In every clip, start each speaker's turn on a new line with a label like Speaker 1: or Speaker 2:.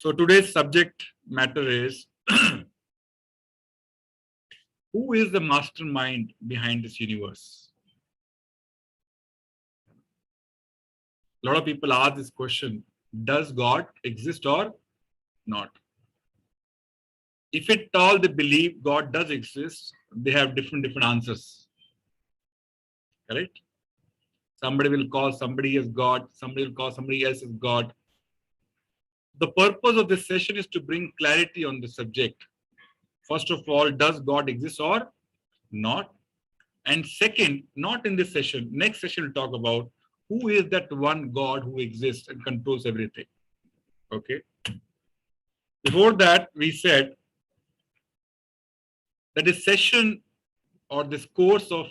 Speaker 1: So today's subject matter is who is the mastermind behind this universe? A lot of people ask this question, does God exist or not? If at all they believe God does exist, they have different answers. Correct? Somebody will call somebody as God, somebody will call somebody else as God. The purpose of this session is to bring clarity on the subject. First of all, does God exist or not? And second, not in this session, next session we'll talk about who is that one God who exists and controls everything. Okay. Before that, we said that this session or this course of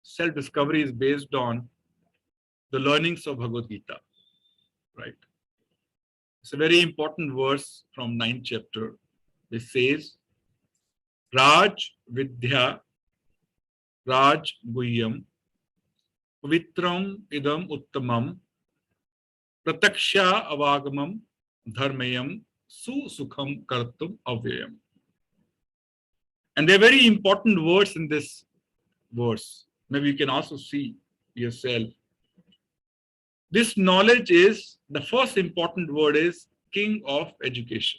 Speaker 1: self-discovery is based on the learnings of Bhagavad Gita, right? It's a very important verse from 9th chapter. It says, Raj Vidya Raj Guhyam Pavitram Idam Uttamam Prataksha Avagamam Dharmayam Su Sukham Kartum Avyayam. And there are very important words in this verse. Maybe you can also see yourself. This knowledge is, the first important word is king of education,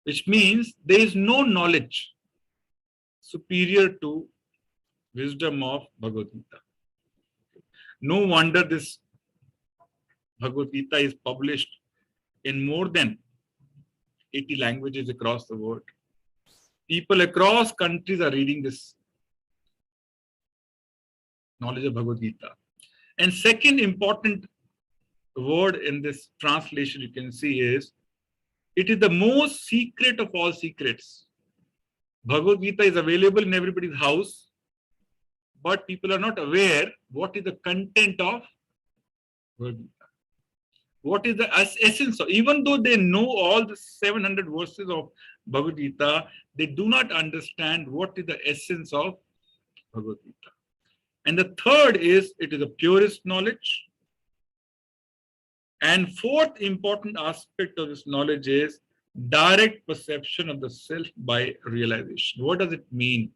Speaker 1: which means there is no knowledge superior to wisdom of Bhagavad Gita. No wonder this Bhagavad Gita is published in more than 80 languages across the world. People across countries are reading this knowledge of Bhagavad Gita. And second important word in this translation you can see is, it is the most secret of all secrets. Bhagavad Gita is available in everybody's house, but people are not aware what is the content of Bhagavad Gita. What is the essence of, even though they know all the 700 verses of Bhagavad Gita, they do not understand what is the essence of Bhagavad Gita. And the third is, it is the purest knowledge. And fourth important aspect of this knowledge is direct perception of the self by realization. What does it mean?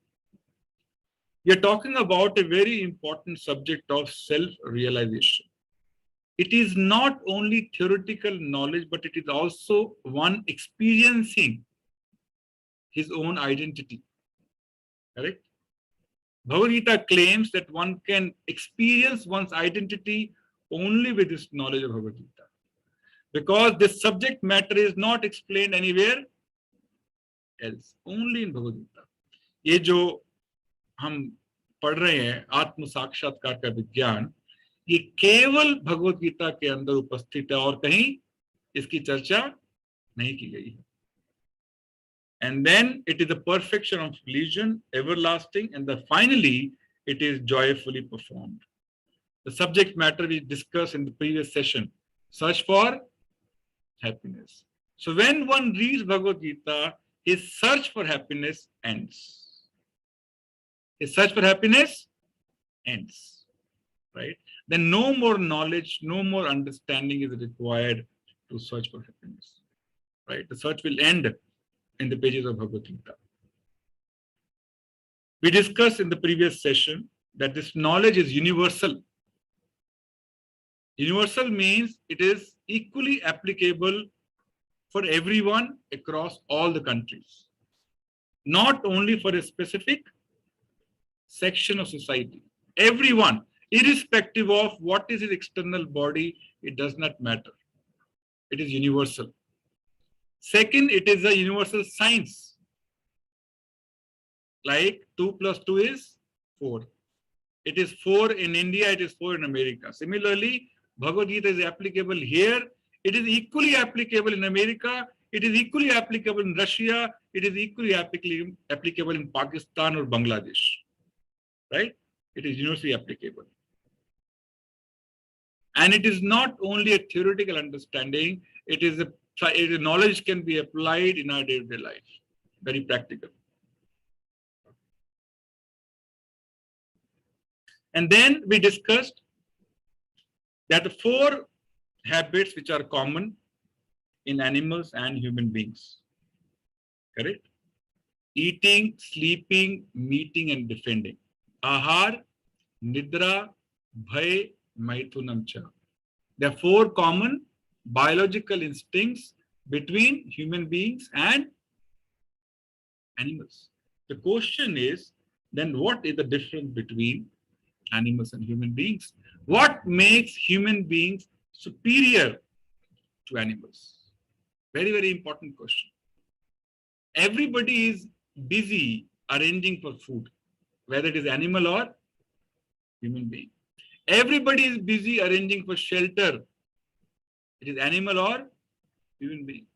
Speaker 1: We are talking about a very important subject of self-realization. It is not only theoretical knowledge, but it is also one experiencing his own identity. Correct? Bhagavad Gita claims that one can experience one's identity only with this knowledge of Bhagavad Gita. Because this subject matter is not explained anywhere else, only in Bhagavad Gita. ये जो हम पढ़ रहे हैं आत्म साक्षात्कार का विज्ञान, ये केवल भगवत गीता के अंदर उपस्थित है और कहीं इसकी चर्चा नहीं की गई है. And then it is the perfection of religion, everlasting, and then finally it is joyfully performed. The subject matter we discussed in the previous session, search for happiness. So when one reads Bhagavad Gita, his search for happiness ends. His search for happiness ends, right? Then no more knowledge, no more understanding is required to search for happiness, right? The search will end in the pages of Bhagavad Gita. We discussed in the previous session that this knowledge is universal. Universal means it is equally applicable for everyone across all the countries, not only for a specific section of society. Everyone, irrespective of what is his external body, it does not matter. It is universal. Second, it is a universal science. Like 2 plus 2 is 4. It is 4 in India, it is 4 in America. Similarly, Bhagavad Gita is applicable here. It is equally applicable in America. It is equally applicable in Russia. It is equally applicable in Pakistan or Bangladesh. Right? It is universally applicable. And it is not only a theoretical understanding, it is a knowledge can be applied in our day-to-day life. Very practical. And then we discussed that the 4 habits which are common in animals and human beings. Correct? Eating, sleeping, meeting, and defending. Ahar, Nidra, Bhay, Maithunam cha. There are four common biological instincts between human beings and animals. The question is, then what is the difference between animals and human beings? What makes human beings superior to animals? Very, very important question. Everybody is busy arranging for food, whether it is animal or human being. Everybody is busy arranging for shelter. It is animal or human being.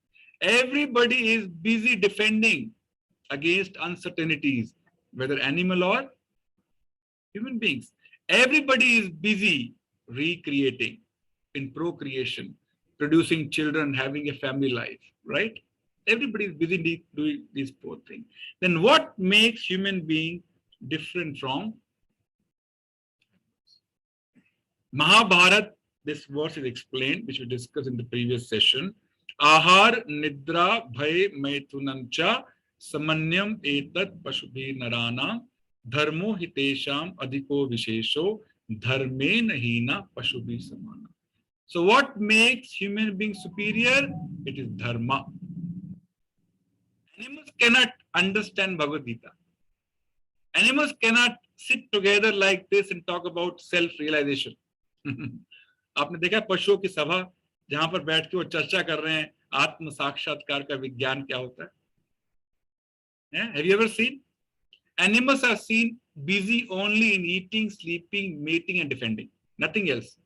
Speaker 1: Everybody is busy defending against uncertainties, whether animal or human beings. Everybody is busy recreating in procreation, producing children, having a family life, right? Everybody is busy doing these four things. Then what makes human being different from Mahabharata? This verse is explained, which we discussed in the previous session. Ahar, Nidra, Bhay, Maithunam cha, Samanyam etat Pashubhi Narana, Dharmo hitesham adhiko vishesho, Dharme nahina Pashubhi samana. So what makes human beings superior? It is dharma. Animals cannot understand Bhagavad Gita. Animals cannot sit together like this and talk about self-realization. आपने देखा पशुओं की सभा जहां पर बैठ के वो चर्चा कर रहे हैं आत्म साक्षात्कार का विज्ञान क्या होता है? Have you ever seen? Animals are seen busy only in eating, sleeping, mating, and defending. Nothing else.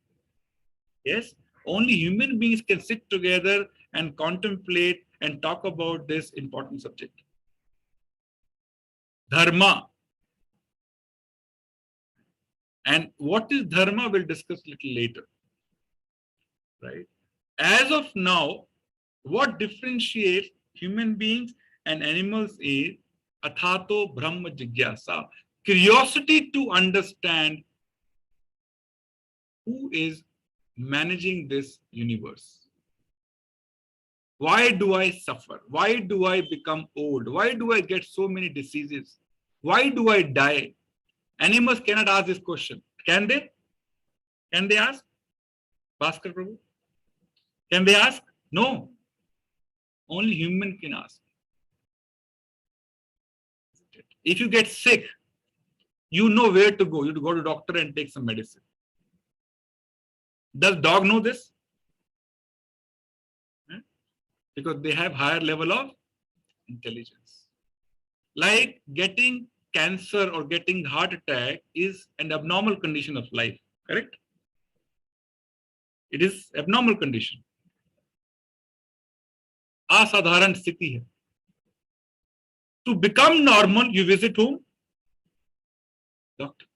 Speaker 1: Yes, only human beings can sit together and contemplate and talk about this important subject. Dharma. And what is dharma, we'll discuss a little later. Right? As of now, what differentiates human beings and animals is athato brahma jigyasa, curiosity to understand who is managing this universe. Why do I suffer? Why do I become old? Why do I get so many diseases? Why do I die? Animals cannot ask this question. Can they? Can they ask? Bhaskar Prabhu? Can they ask? No. Only human can ask. If you get sick, you know where to go. You go to doctor and take some medicine. Does dog know this? Because they have higher level of intelligence. Like getting cancer or getting heart attack is an abnormal condition of life, correct? It is abnormal condition. Asadharan sthiti hai. To become normal, you visit whom? Doctor.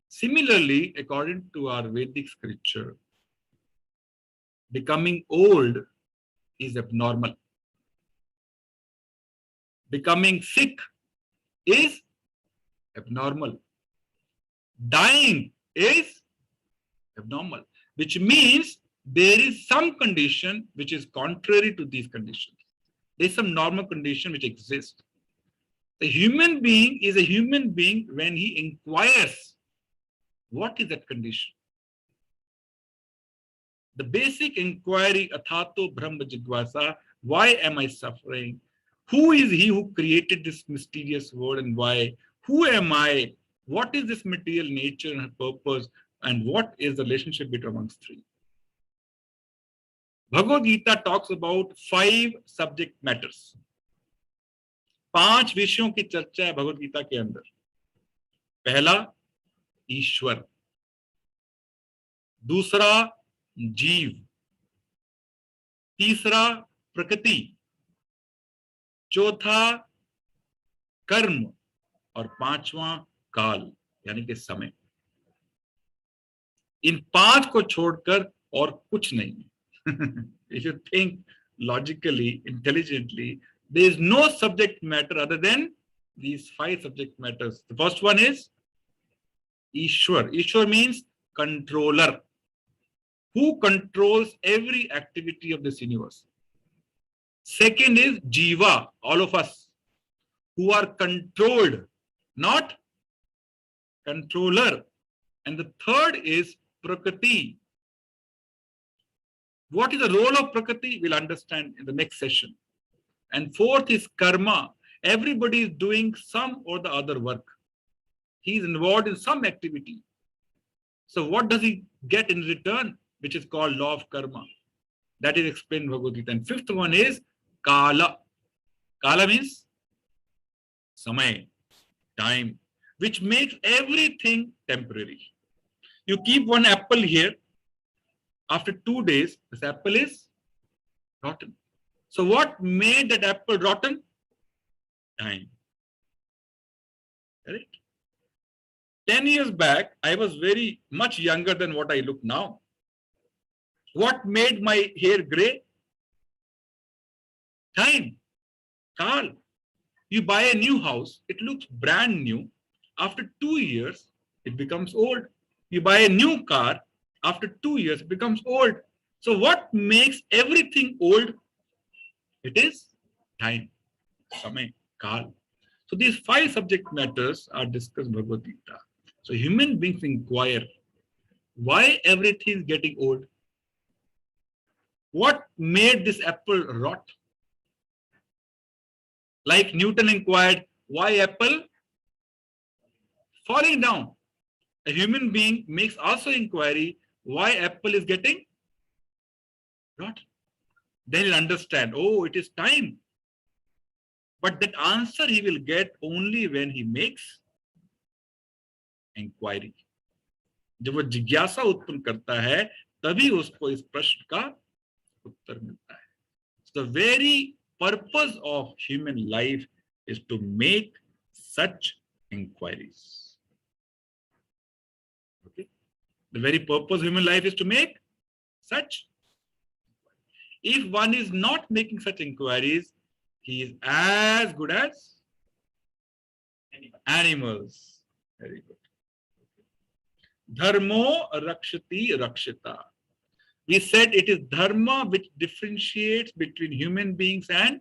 Speaker 1: Similarly, according to our Vedic scripture, becoming old is abnormal. Becoming sick is abnormal. Dying is abnormal, which means there is some condition which is contrary to these conditions. There is some normal condition which exists. The human being is a human being when he inquires what is that condition. The basic inquiry, athato brahma jigyasa, why am I suffering? Who is he who created this mysterious world and why? Who am I? What is this material nature and purpose? And what is the relationship between amongst three? Bhagavad Gita talks about 5 subject matters. 5 विषयों की चर्चा है भगवद गीता के अंदर. पहला ईश्वर, दूसरा जीव, तीसरा प्रकृति, चौथा कर्म और 5वां काल यानी कि समय. इन 5 को छोड़कर और कुछ नहीं. If you think logically, intelligently, there is no subject matter other than these 5 subject matters. The first one is Ishwar. Ishwar means controller. who controls every activity of this universe. Second is Jiva, all of us, who are controlled, not controller. And the third is Prakriti. What is the role of Prakriti? We'll understand in the next session. And fourth is Karma. Everybody is doing some or the other work. He is involved in some activity. So what does he get in return? Which is called law of karma. That is explained in Bhagavad Gita. And fifth one is Kala. Kala means samay, time, which makes everything temporary. You keep one apple here. After 2 days, this apple is rotten. So what made that apple rotten? Time. Correct? 10 years back, I was very much younger than what I look now. What made my hair gray? Time. Kal. You buy a new house, it looks brand new. After 2 years, it becomes old. You buy a new car, after 2 years, it becomes old. So what makes everything old? It is time. Samay. Kal. So these 5 subject matters are discussed in Bhagavad Gita. So human beings inquire, why everything is getting old? What made this apple rot? Like Newton inquired, why apple falling down? A human being makes also inquiry, why apple is getting rot? Then he'll understand, oh, it is time. But that answer he will get only when he makes inquiry. जब वो जिज्ञासा उत्पन्न करता है, तभी उसको इस प्रश्न का उत्तर मिलता है. The very purpose of human life is to make such inquiries. Okay? The very purpose of human life is to make such. If one is not making such inquiries, he is as good as animals. Very good. Dharmo rakshati rakshita. We said it is dharma which differentiates between human beings and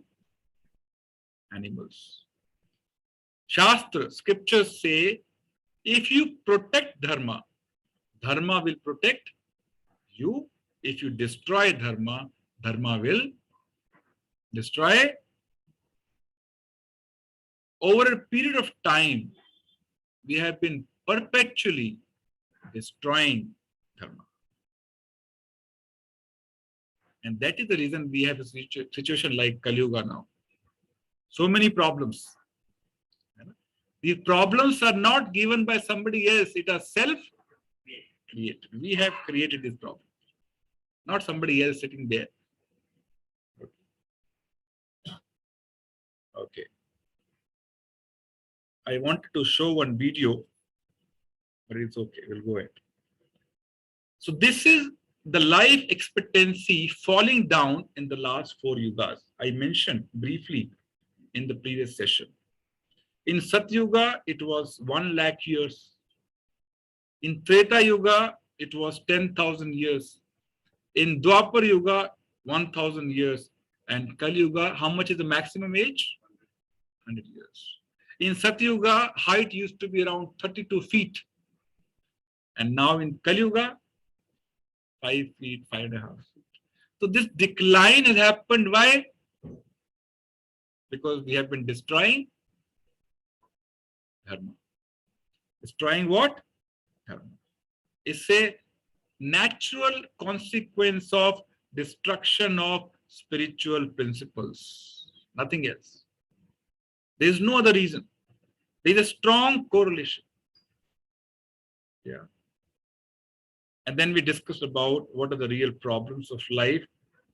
Speaker 1: animals. Shastra, scriptures say, if you protect dharma, dharma will protect you. If you destroy dharma, dharma will destroy. Over a period of time, we have been perpetually destroying dharma. And that is the reason we have a situation like Kali Yuga now. So many problems. These problems are not given by somebody else. It is self-created. We have created this problem. Not somebody else sitting there. Okay. I wanted to show one video, but it's okay. We'll go ahead. So this is the life expectancy falling down in the last 4 yugas. I mentioned briefly in the previous session. In Satyuga, it was 1 lakh years. In Treta Yuga, it was 10,000 years. In Dwapar Yuga, 1,000 years. And Kali Yuga, how much is the maximum age? 100 years. In Satyuga, height used to be around 32 feet. And now in Kali Yuga, 5 feet, 5.5 feet. So this decline has happened. Why? Because we have been destroying dharma. Destroying what? Dharma. It's a natural consequence of destruction of spiritual principles. Nothing else. There is no other reason. There is a strong correlation. Yeah. And then we discussed about what are the real problems of life.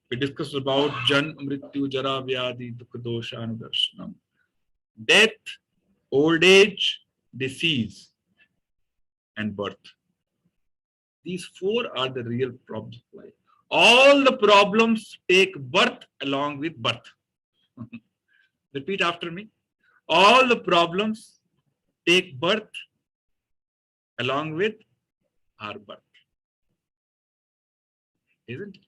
Speaker 1: We discussed about Jan, Mrityu, Jara, Vyadi, Dukha, Dosha, Anudarshanam. Death, old age, disease, and birth. These 4 are the real problems of life. All the problems take birth along with birth. Repeat after me. All the problems take birth along with our birth. isn't it?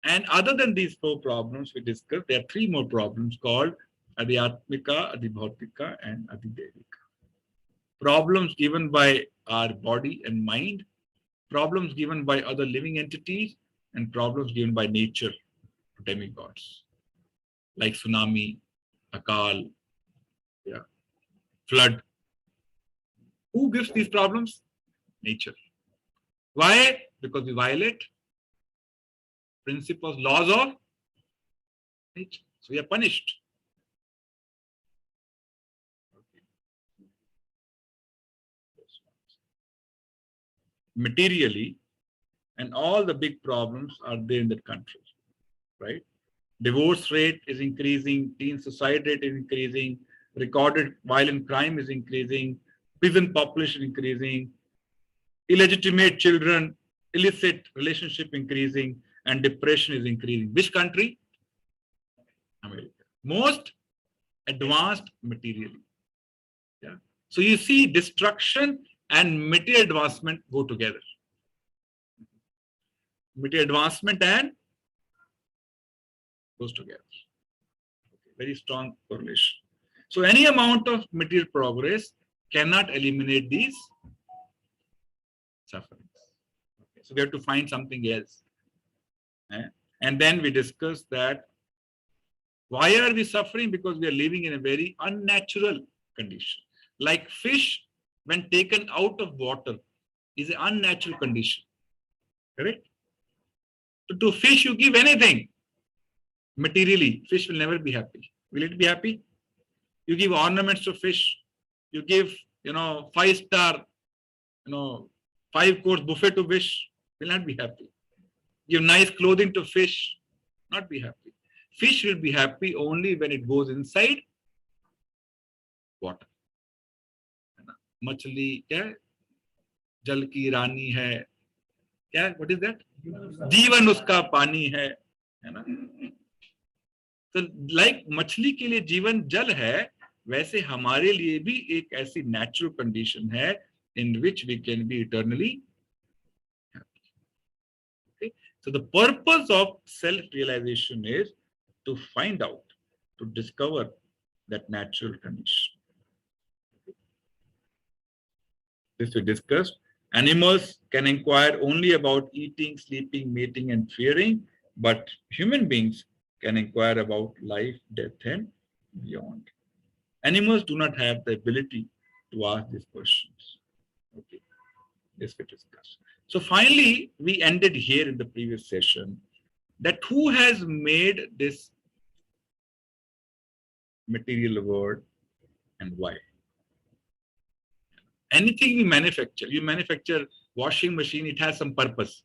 Speaker 1: And other than these four problems we discussed, there are three more problems called Adhyatmika, Adhibhautika, and Adhidevika. Problems given by our body and mind, problems given by other living entities, and problems given by nature, demigods, like tsunami, akal, yeah, flood. Who gives these problems? Nature. Why? Because we violate principles, laws of nature. So we are punished. Materially, and all the big problems are there in that country, right? Divorce rate is increasing, teen suicide rate is increasing, recorded violent crime is increasing, prison population increasing, illegitimate children, illicit relationship increasing, and depression is increasing. Which country? America. Most advanced materially. Yeah. So you see, destruction and material advancement go together. Material advancement and goes together. Okay. Very strong correlation. So any amount of material progress cannot eliminate these sufferings. Okay. So we have to find something else. And then we discuss that why are we suffering? Because we are living in a very unnatural condition. Like fish, when taken out of water, is an unnatural condition. Correct? To fish, you give anything. Materially, fish will never be happy. Will it be happy? You give ornaments to fish. You give, 5-star, 5-course buffet to fish. Will not be happy. Give nice clothing to fish. Not be happy. Fish will be happy only when it goes inside water. मछली क्या है? जल की रानी है. क्या? What is that? जीवन उसका पानी है ना? तो लाइक मछली के लिए जीवन जल है, वैसे हमारे लिए भी एक ऐसी नेचुरल कंडीशन है in which we can be eternally happy. Okay? So the purpose of self-realization is to find out, to discover that natural condition. This we discussed. Animals can inquire only about eating, sleeping, mating, and fearing, but human beings can inquire about life, death, and beyond. Animals do not have the ability to ask these questions. Okay, this we discussed. So finally, we ended here in the previous session that who has made this material world and why. Anything we manufacture, you manufacture washing machine, it has some purpose,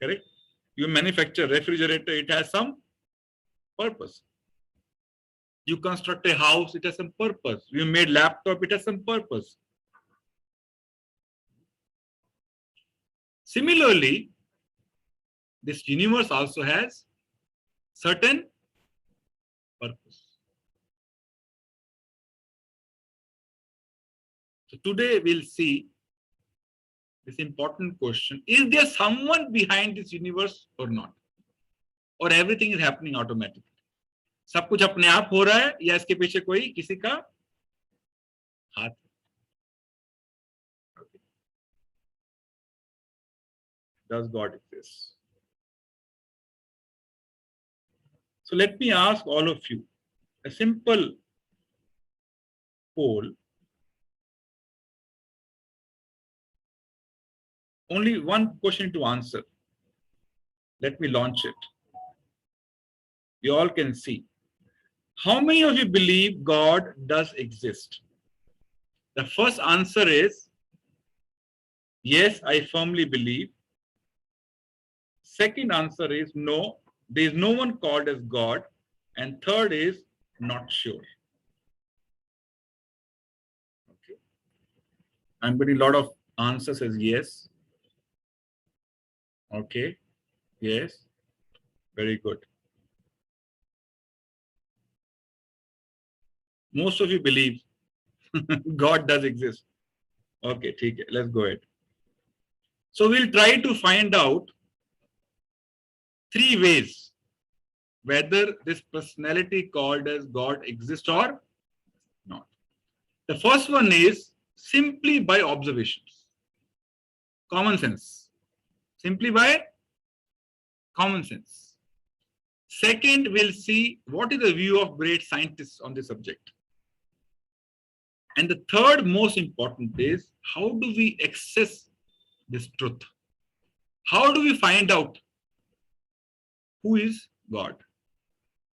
Speaker 1: correct? You manufacture refrigerator, it has some purpose. You construct a house, it has some purpose. You made laptop, it has some purpose. Similarly, this universe also has certain purpose. So today we'll see this important question. Is there someone behind this universe or not? Or everything is happening automatically? सब कुछ अपने आप हो रहा है या इसके पीछे कोई किसी का हाथ? Okay. Does God exist? So let me ask all of you a simple poll. Only one question to answer. Let me launch it. You all can see. How many of you believe God does exist? The first answer is, yes, I firmly believe. Second answer is, no, there is no one called as God. And third is, not sure. Okay. I'm getting a lot of answers as yes. Okay. Yes. Very good. Most of you believe God does exist. Okay, let's go ahead. So we'll try to find out 3 ways whether this personality called as God exists or not. The first one is simply by observations, common sense, simply by common sense. Second, we'll see what is the view of great scientists on this subject. And the third most important is how do we access this truth? How do we find out who is God,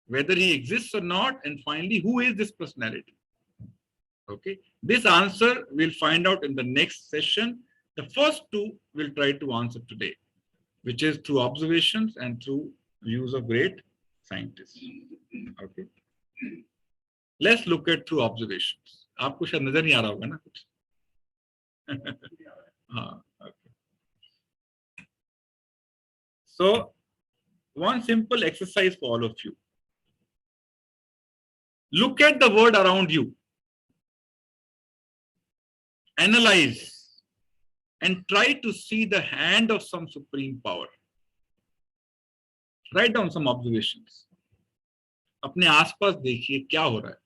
Speaker 1: whether he exists or not, and finally, who is this personality? Okay, this answer we'll find out in the next session. The first two we'll try to answer today, which is through observations and through views of great scientists. Okay, let's look at through observations. आपको शायद नजर नहीं आ रहा होगा ना कुछ? हाँ, okay. So one simple exercise for all of you. Look at the world around you. Analyze and try to see the hand of some supreme power. Write down some observations. अपने आसपास देखिए क्या हो रहा है.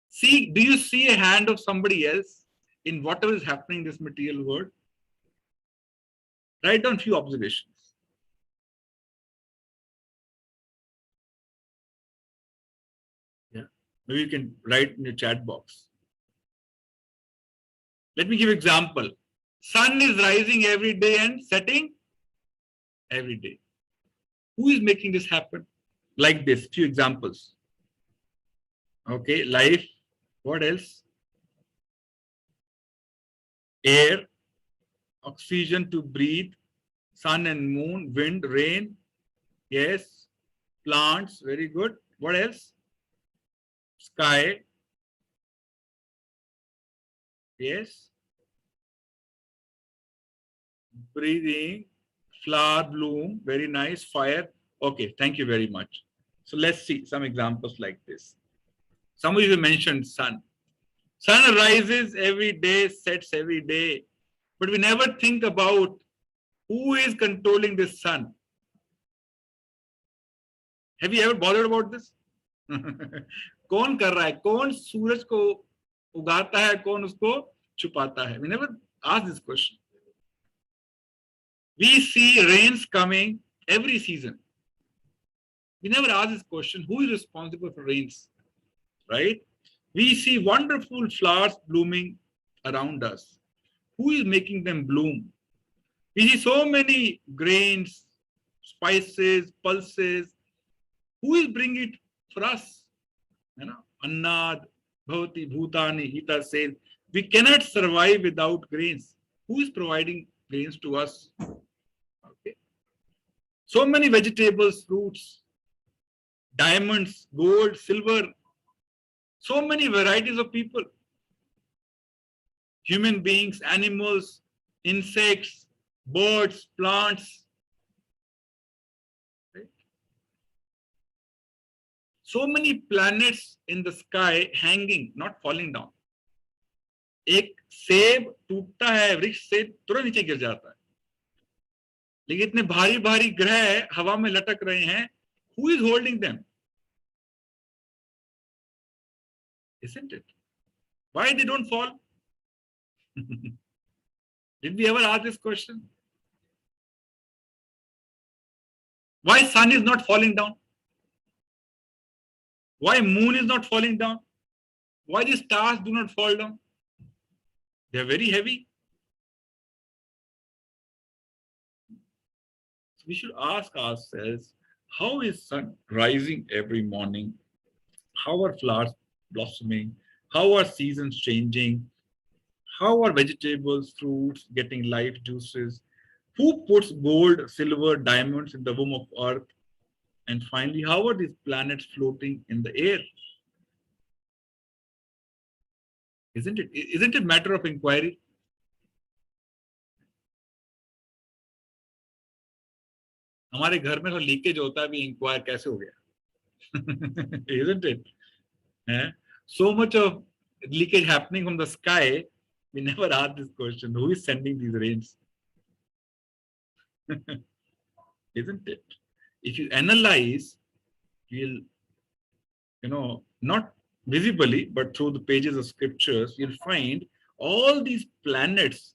Speaker 1: See, do you see a hand of somebody else in whatever is happening in this material world? Write down few observations. Yeah, maybe you can write in your chat box. Let me give an example. Sun is rising every day and setting every day. Who is making this happen? Like this, few examples. Okay, life. What else? Air, oxygen to breathe, sun and moon, wind, rain. Yes. Plants, very good. What else? Sky. Yes. Breathing, flower bloom, very nice. Fire. Okay, thank you very much. So let's see some examples like this. Some of you mentioned sun. Sun rises every day, sets every day. But we never think about who is controlling this sun. Have you ever bothered about this? कौन कर रहा है? कौन सूरज को उगाता है? कौन उसको छुपाता है? We never ask this question. We see rains coming every season. We never ask this question, who is responsible for rains? Right? We see wonderful flowers blooming around us. Who is making them bloom? We see so many grains, spices, pulses. Who is bringing it for us? You know, Annad, Bhavati, Bhutani, Gita says, we cannot survive without grains. Who is providing grains to us? Okay. So many vegetables, fruits, diamonds, gold, silver, so many varieties of people, human beings, animals, insects, birds, plants. Right? So many planets in the sky hanging, not falling down. एक सेब टूटता है वृक्ष से तुरंत नीचे गिर जाता है, लेकिन इतने भारी भारी ग्रह हवा में लटक रहे हैं. Who is holding them? Isn't it? Why they don't fall? Did we ever ask this question? Why sun is not falling down? Why moon is not falling down? Why the stars do not fall down? They are very heavy. So we should ask ourselves, how is sun rising every morning? How are flowers blossoming? How are seasons changing? How are vegetables, fruits getting life juices? Who puts gold, silver, diamonds in the womb of earth? And finally, how are these planets floating in the air? Isn't it matter of inquiry? हमारे घर में तो leakage होता है, भी inquire कैसे हो गया? Isn't it? So much of leakage happening from the sky, we never ask this question, who is sending these rains? Isn't it? If you analyze, you'll, not visibly, but through the pages of scriptures, you'll find all these planets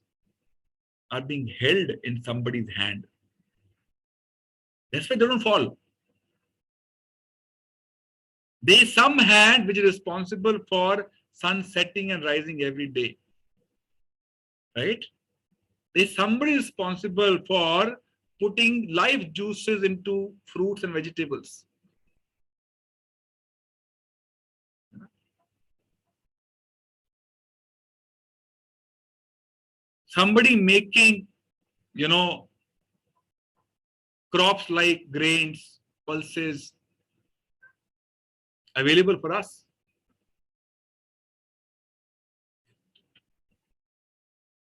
Speaker 1: are being held in somebody's hand. That's why they don't fall. There is some hand which is responsible for sun setting and rising every day. Right? There's somebody responsible for putting life juices into fruits and vegetables. Somebody making, crops like grains, pulses available for us.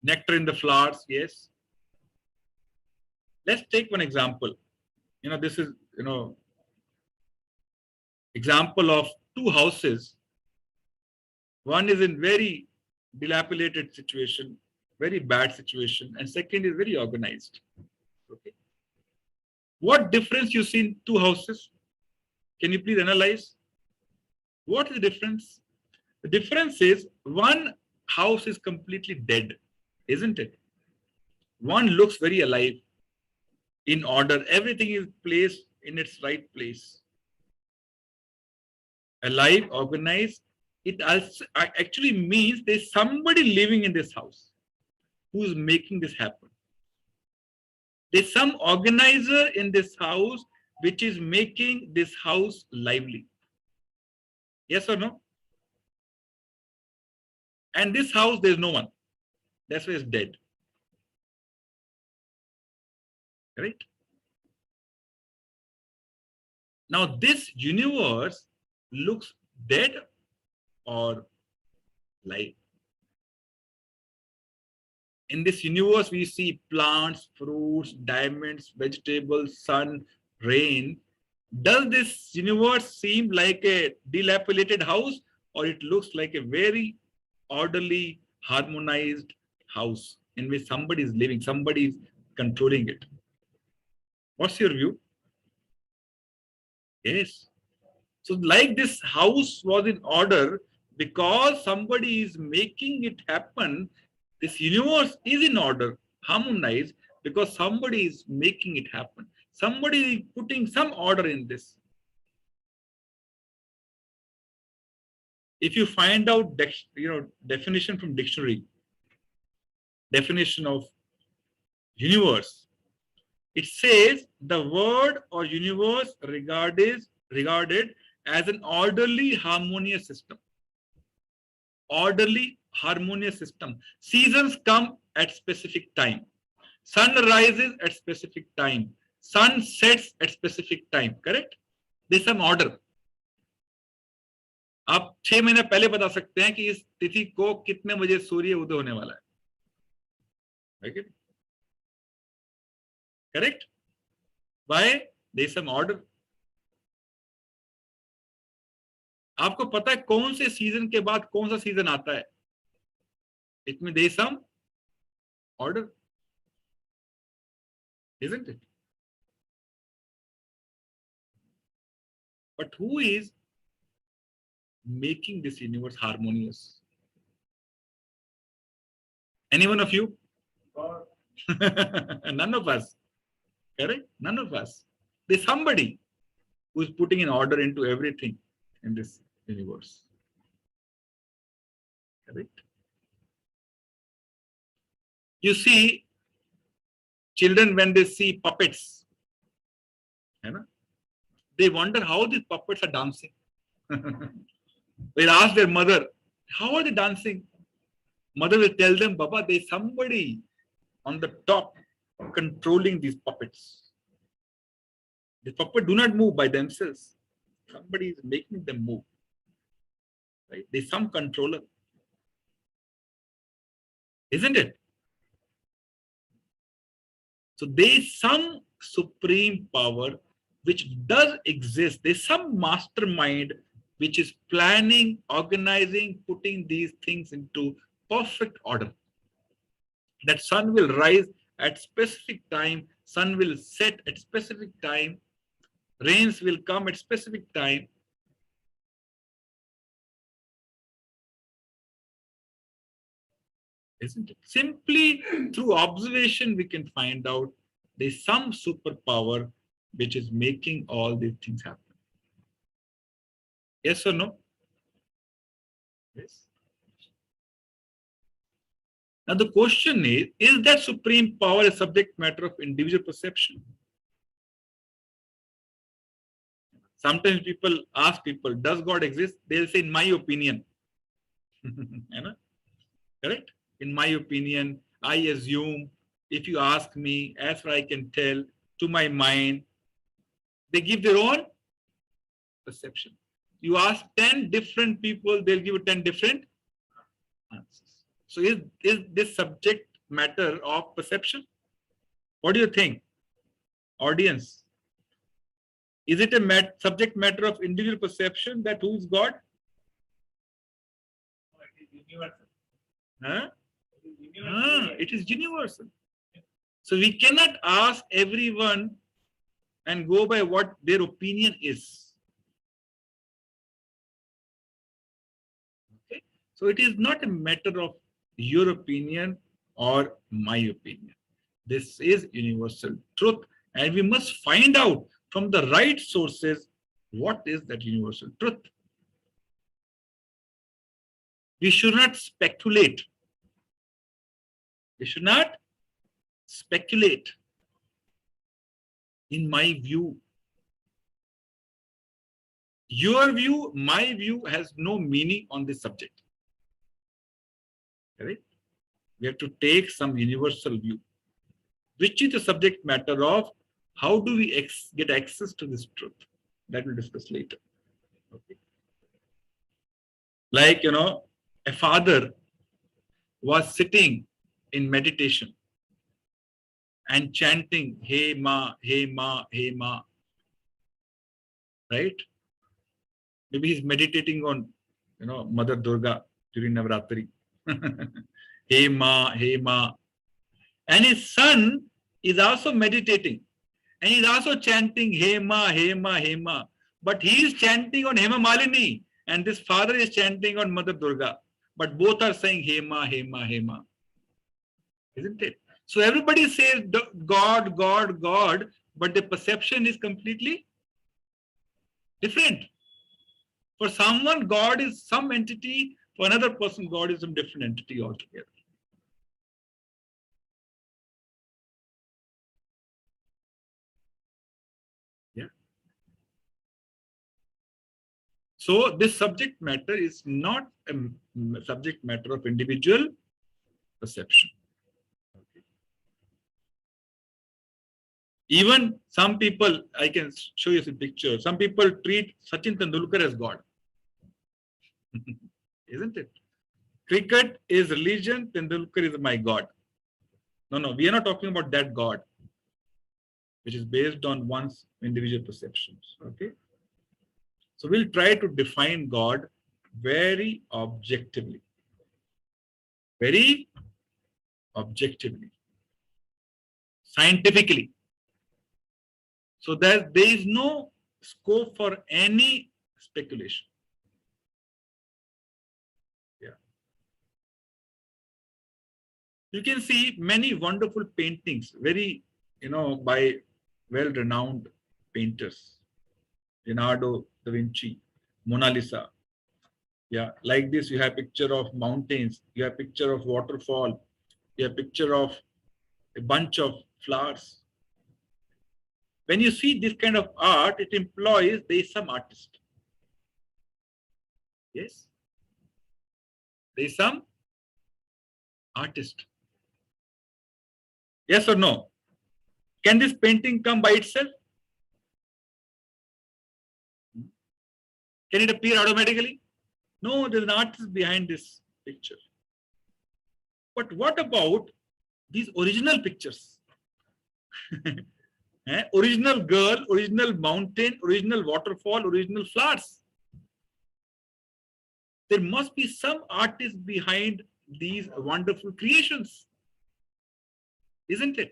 Speaker 1: Nectar in the flowers, yes. Let's take one example. This is, example of two houses. One is in very dilapidated situation, very bad situation, and second is very organized. Okay. What difference you see in two houses? Can you please analyze? What is the difference? The difference is one house is completely dead, isn't it? One looks very alive, in order. Everything is placed in its right place. Alive, organized. It also actually means there's somebody living in this house who is making this happen. There's some organizer in this house which is making this house lively. Yes or no? And this house, there's no one. That's why it's dead. Right? Now, this universe looks dead or live. In this universe, we see plants, fruits, diamonds, vegetables, sun, rain. Does this universe seem like a dilapidated house, or it looks like a very orderly, harmonized house in which somebody is living, somebody is controlling it? What's your view? Yes. So like this house was in order because somebody is making it happen. This universe is in order, harmonized, because somebody is making it happen. Somebody is putting some order in this. If you find out, definition from dictionary, definition of universe, it says the word or universe regarded as an orderly, harmonious system. Orderly, harmonious system. Seasons come at specific time. Sun rises at specific time. Sun sets at specific time. Correct? There's some order. आप 6 महीने पहले बता सकते हैं कि इस तिथि को कितने बजे सूर्य उदय होने वाला है. Correct? Why? There's some order. आपको पता है कौन से सीजन के बाद कौन सा सीजन आता है? It means there's some order. Isn't it? But who is making this universe harmonious? Any one of you? None of us. Correct? None of us. There's somebody who is putting in order into everything in this universe. Correct? You see, children, when they see puppets, they wonder how these puppets are dancing. They'll ask their mother, how are they dancing? Mother will tell them, Baba, there's somebody on the top controlling these puppets. The puppets do not move by themselves. Somebody is making them move. Right? There's some controller. Isn't it? So there's some supreme power which does exist. There's some mastermind which is planning, organizing, putting these things into perfect order. That sun will rise at specific time, sun will set at specific time, rains will come at specific time. Isn't it? Simply through observation, we can find out there's some superpower which is making all these things happen. Yes or no? Yes. Now the question is that supreme power a subject matter of individual perception? Sometimes people ask people, does God exist? They'll say, in my opinion. You know? Correct? In my opinion, I assume, if you ask me, as far I can tell, to my mind, they give their own perception. You ask 10 different people, they'll give you 10 different answers. So is this subject matter of perception? What do you think, audience? Is it a subject matter of individual perception that who is God? It is universal. Huh? It is universal. So we cannot ask everyone and go by what their opinion is. Okay? So it is not a matter of your opinion or my opinion. This is universal truth, and we must find out from the right sources what is that universal truth. We should not speculate. We should not speculate. In my view, your view, my view has no meaning on this subject. Correct? We have to take some universal view, which is the subject matter of how do we get access to this truth. That we'll discuss later. Okay. Like, a father was sitting in meditation and chanting, Hey Ma, Hey Ma, Hey Ma. Right? Maybe he's meditating on, Mother Durga during Navratri. Hey Ma, Hey Ma. And his son is also meditating. And he's also chanting, Hey Ma, Hey Ma, Hey Ma. But he is chanting on Hema Malini. And this father is chanting on Mother Durga. But both are saying, Hey Ma, Hey Ma, Hey Ma. Isn't it? So everybody says God, God, God. But the perception is completely different. For someone, God is some entity. For another person, God is some different entity altogether. Yeah. So this subject matter is not a subject matter of individual perception. Okay. Even some people, I can show you a picture. Some people treat Sachin Tendulkar as God. Isn't it? Cricket is religion, Tendulkar is my God. No, we are not talking about that God, which is based on one's individual perceptions. Okay. So we'll try to define God very objectively. Very objectively. Scientifically. So there is no scope for any speculation. Yeah. You can see many wonderful paintings, very, by well-renowned painters. Leonardo da Vinci, Mona Lisa. Yeah, like this, you have picture of mountains, you have picture of waterfall, you have picture of a bunch of flowers. When you see this kind of art, it implies there is some artist. Yes? There is some artist. Yes or no? Can this painting come by itself? Can it appear automatically? No, there's an artist behind this picture. But what about these original pictures? Original girl, original mountain, original waterfall, original flowers. There must be some artist behind these wonderful creations. Isn't it?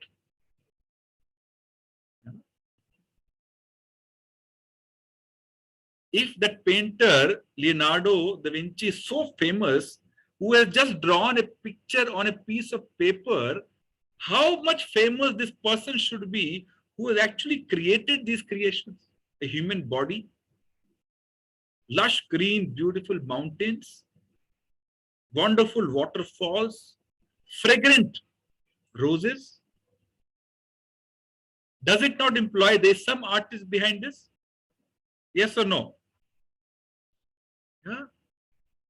Speaker 1: If that painter, Leonardo da Vinci, is so famous, who has just drawn a picture on a piece of paper, how much famous this person should be who has actually created these creations? A human body, lush green, beautiful mountains, wonderful waterfalls, fragrant roses. Does it not imply there's some artist behind this? Yes or no? Yeah.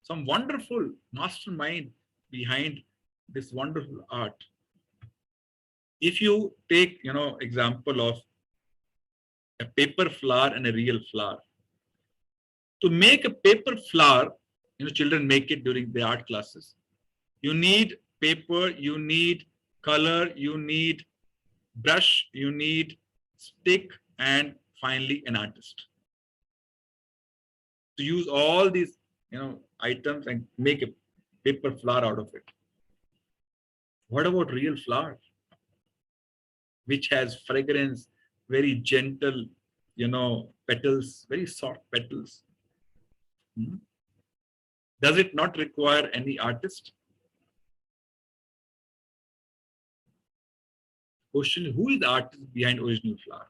Speaker 1: Some wonderful mastermind behind this wonderful art. If you take, example of a paper flower and a real flower. To make a paper flower, children make it during the art classes. You need paper, you need color, you need brush, you need stick, and finally an artist. To use all these, items and make a paper flower out of it. What about real flower, which has fragrance, very gentle, petals, very soft petals? Does it not require any artist? Question: who is the artist behind original flower?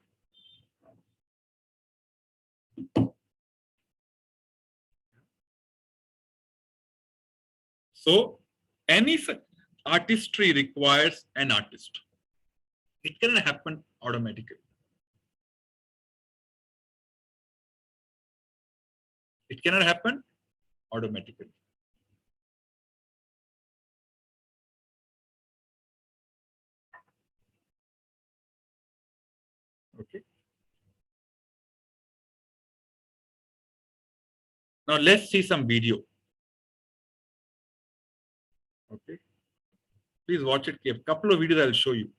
Speaker 1: So, any artistry requires an artist. It cannot happen automatically. It cannot happen automatically. Okay. Now let's see some video. Okay. Please watch it. A couple of videos I'll show you.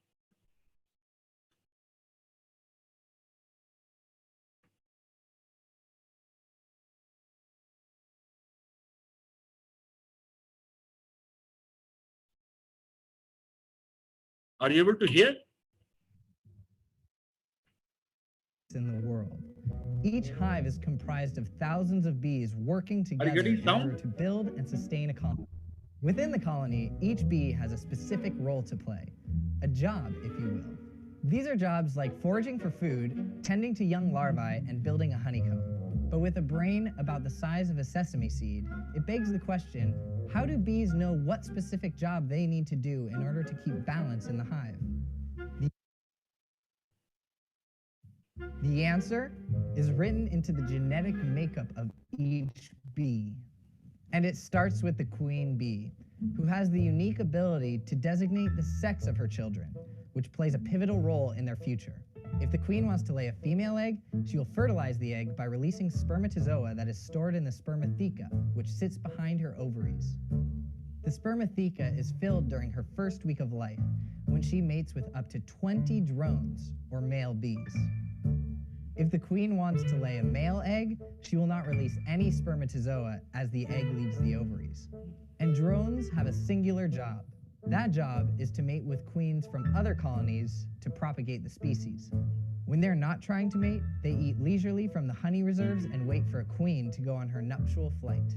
Speaker 1: Are you able to hear?
Speaker 2: In the world. Each hive is comprised of thousands of bees working together in order to build and sustain a colony. Within the colony, each bee has a specific role to play, a job, if you will. These are jobs like foraging for food, tending to young larvae, and building a honeycomb. But with a brain about the size of a sesame seed, it begs the question, how do bees know what specific job they need to do in order to keep balance in the hive? The answer is written into the genetic makeup of each bee. And it starts with the queen bee, who has the unique ability to designate the sex of her children, which plays a pivotal role in their future. If the queen wants to lay a female egg, she will fertilize the egg by releasing spermatozoa that is stored in the spermatheca, which sits behind her ovaries. The spermatheca is filled during her first week of life, when she mates with up to 20 drones, or male bees. If the queen wants to lay a male egg, she will not release any spermatozoa as the egg leaves the ovaries. And drones have a singular job. That job is to mate with queens from other colonies to propagate the species. When they're not trying to mate, they eat leisurely from the honey reserves and wait for a queen to go on her nuptial flight.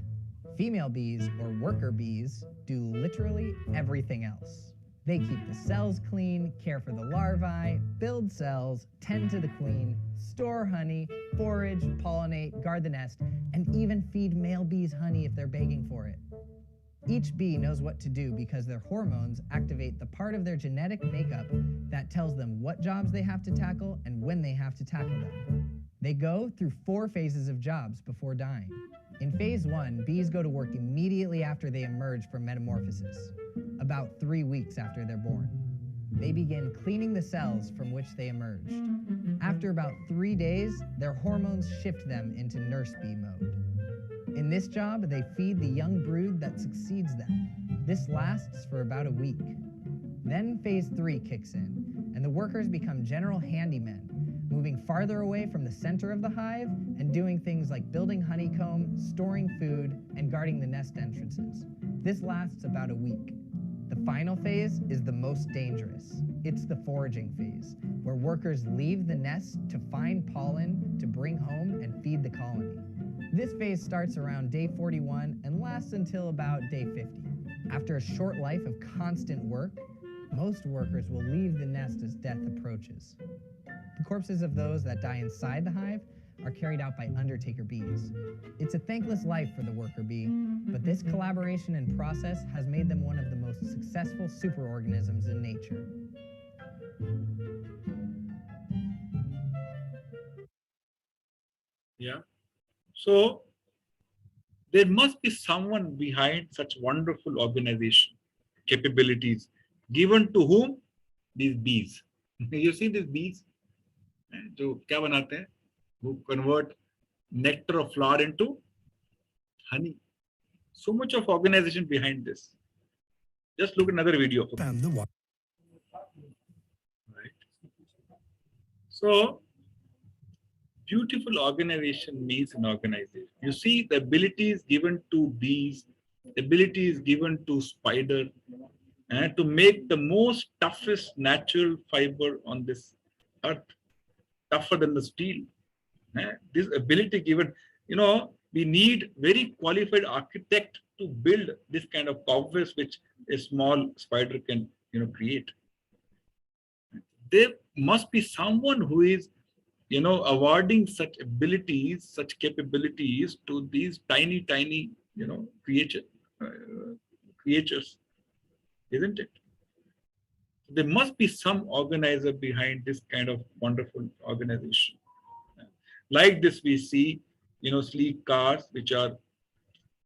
Speaker 2: Female bees, or worker bees, do literally everything else. They keep the cells clean, care for the larvae, build cells, tend to the queen, store honey, forage, pollinate, guard the nest, and even feed male bees honey if they're begging for it. Each bee knows what to do because their hormones activate the part of their genetic makeup that tells them what jobs they have to tackle and when they have to tackle them. They go through 4 phases of jobs before dying. In phase 1, bees go to work immediately after they emerge from metamorphosis, about 3 weeks after they're born. They begin cleaning the cells from which they emerged. After about 3 days, their hormones shift them into nurse bee mode. In this job, they feed the young brood that succeeds them. This lasts for about a week. Then phase 3 kicks in, and the workers become general handymen, moving farther away from the center of the hive and doing things like building honeycomb, storing food, and guarding the nest entrances. This lasts about a week. The final phase is the most dangerous. It's the foraging phase, where workers leave the nest to find pollen to bring home and feed the colony. This phase starts around day 41 and lasts until about day 50. After a short life of constant work, most workers will leave the nest as death approaches. The corpses of those that die inside the hive are carried out by undertaker bees. It's a thankless life for the worker bee, but this collaboration and process has made them one of the most successful superorganisms in nature.
Speaker 1: Yeah. So there must be someone behind such wonderful organization, capabilities, given to whom? These bees. You see these bees? जो क्या बनाते हैं? Who convert nectar of flower into honey. So much of organization behind this. Just look at another video. Right. So beautiful organization means an organization. You see the abilities given to bees, abilities given to spider, and to make the most toughest natural fiber on this earth, tougher than the steel. This ability given, we need very qualified architect to build this kind of cobwebs which a small spider can, create. There must be someone who is, awarding such abilities, such capabilities to these tiny, creatures, isn't it? There must be some organizer behind this kind of wonderful organization. Like this, we see, sleek cars, which are,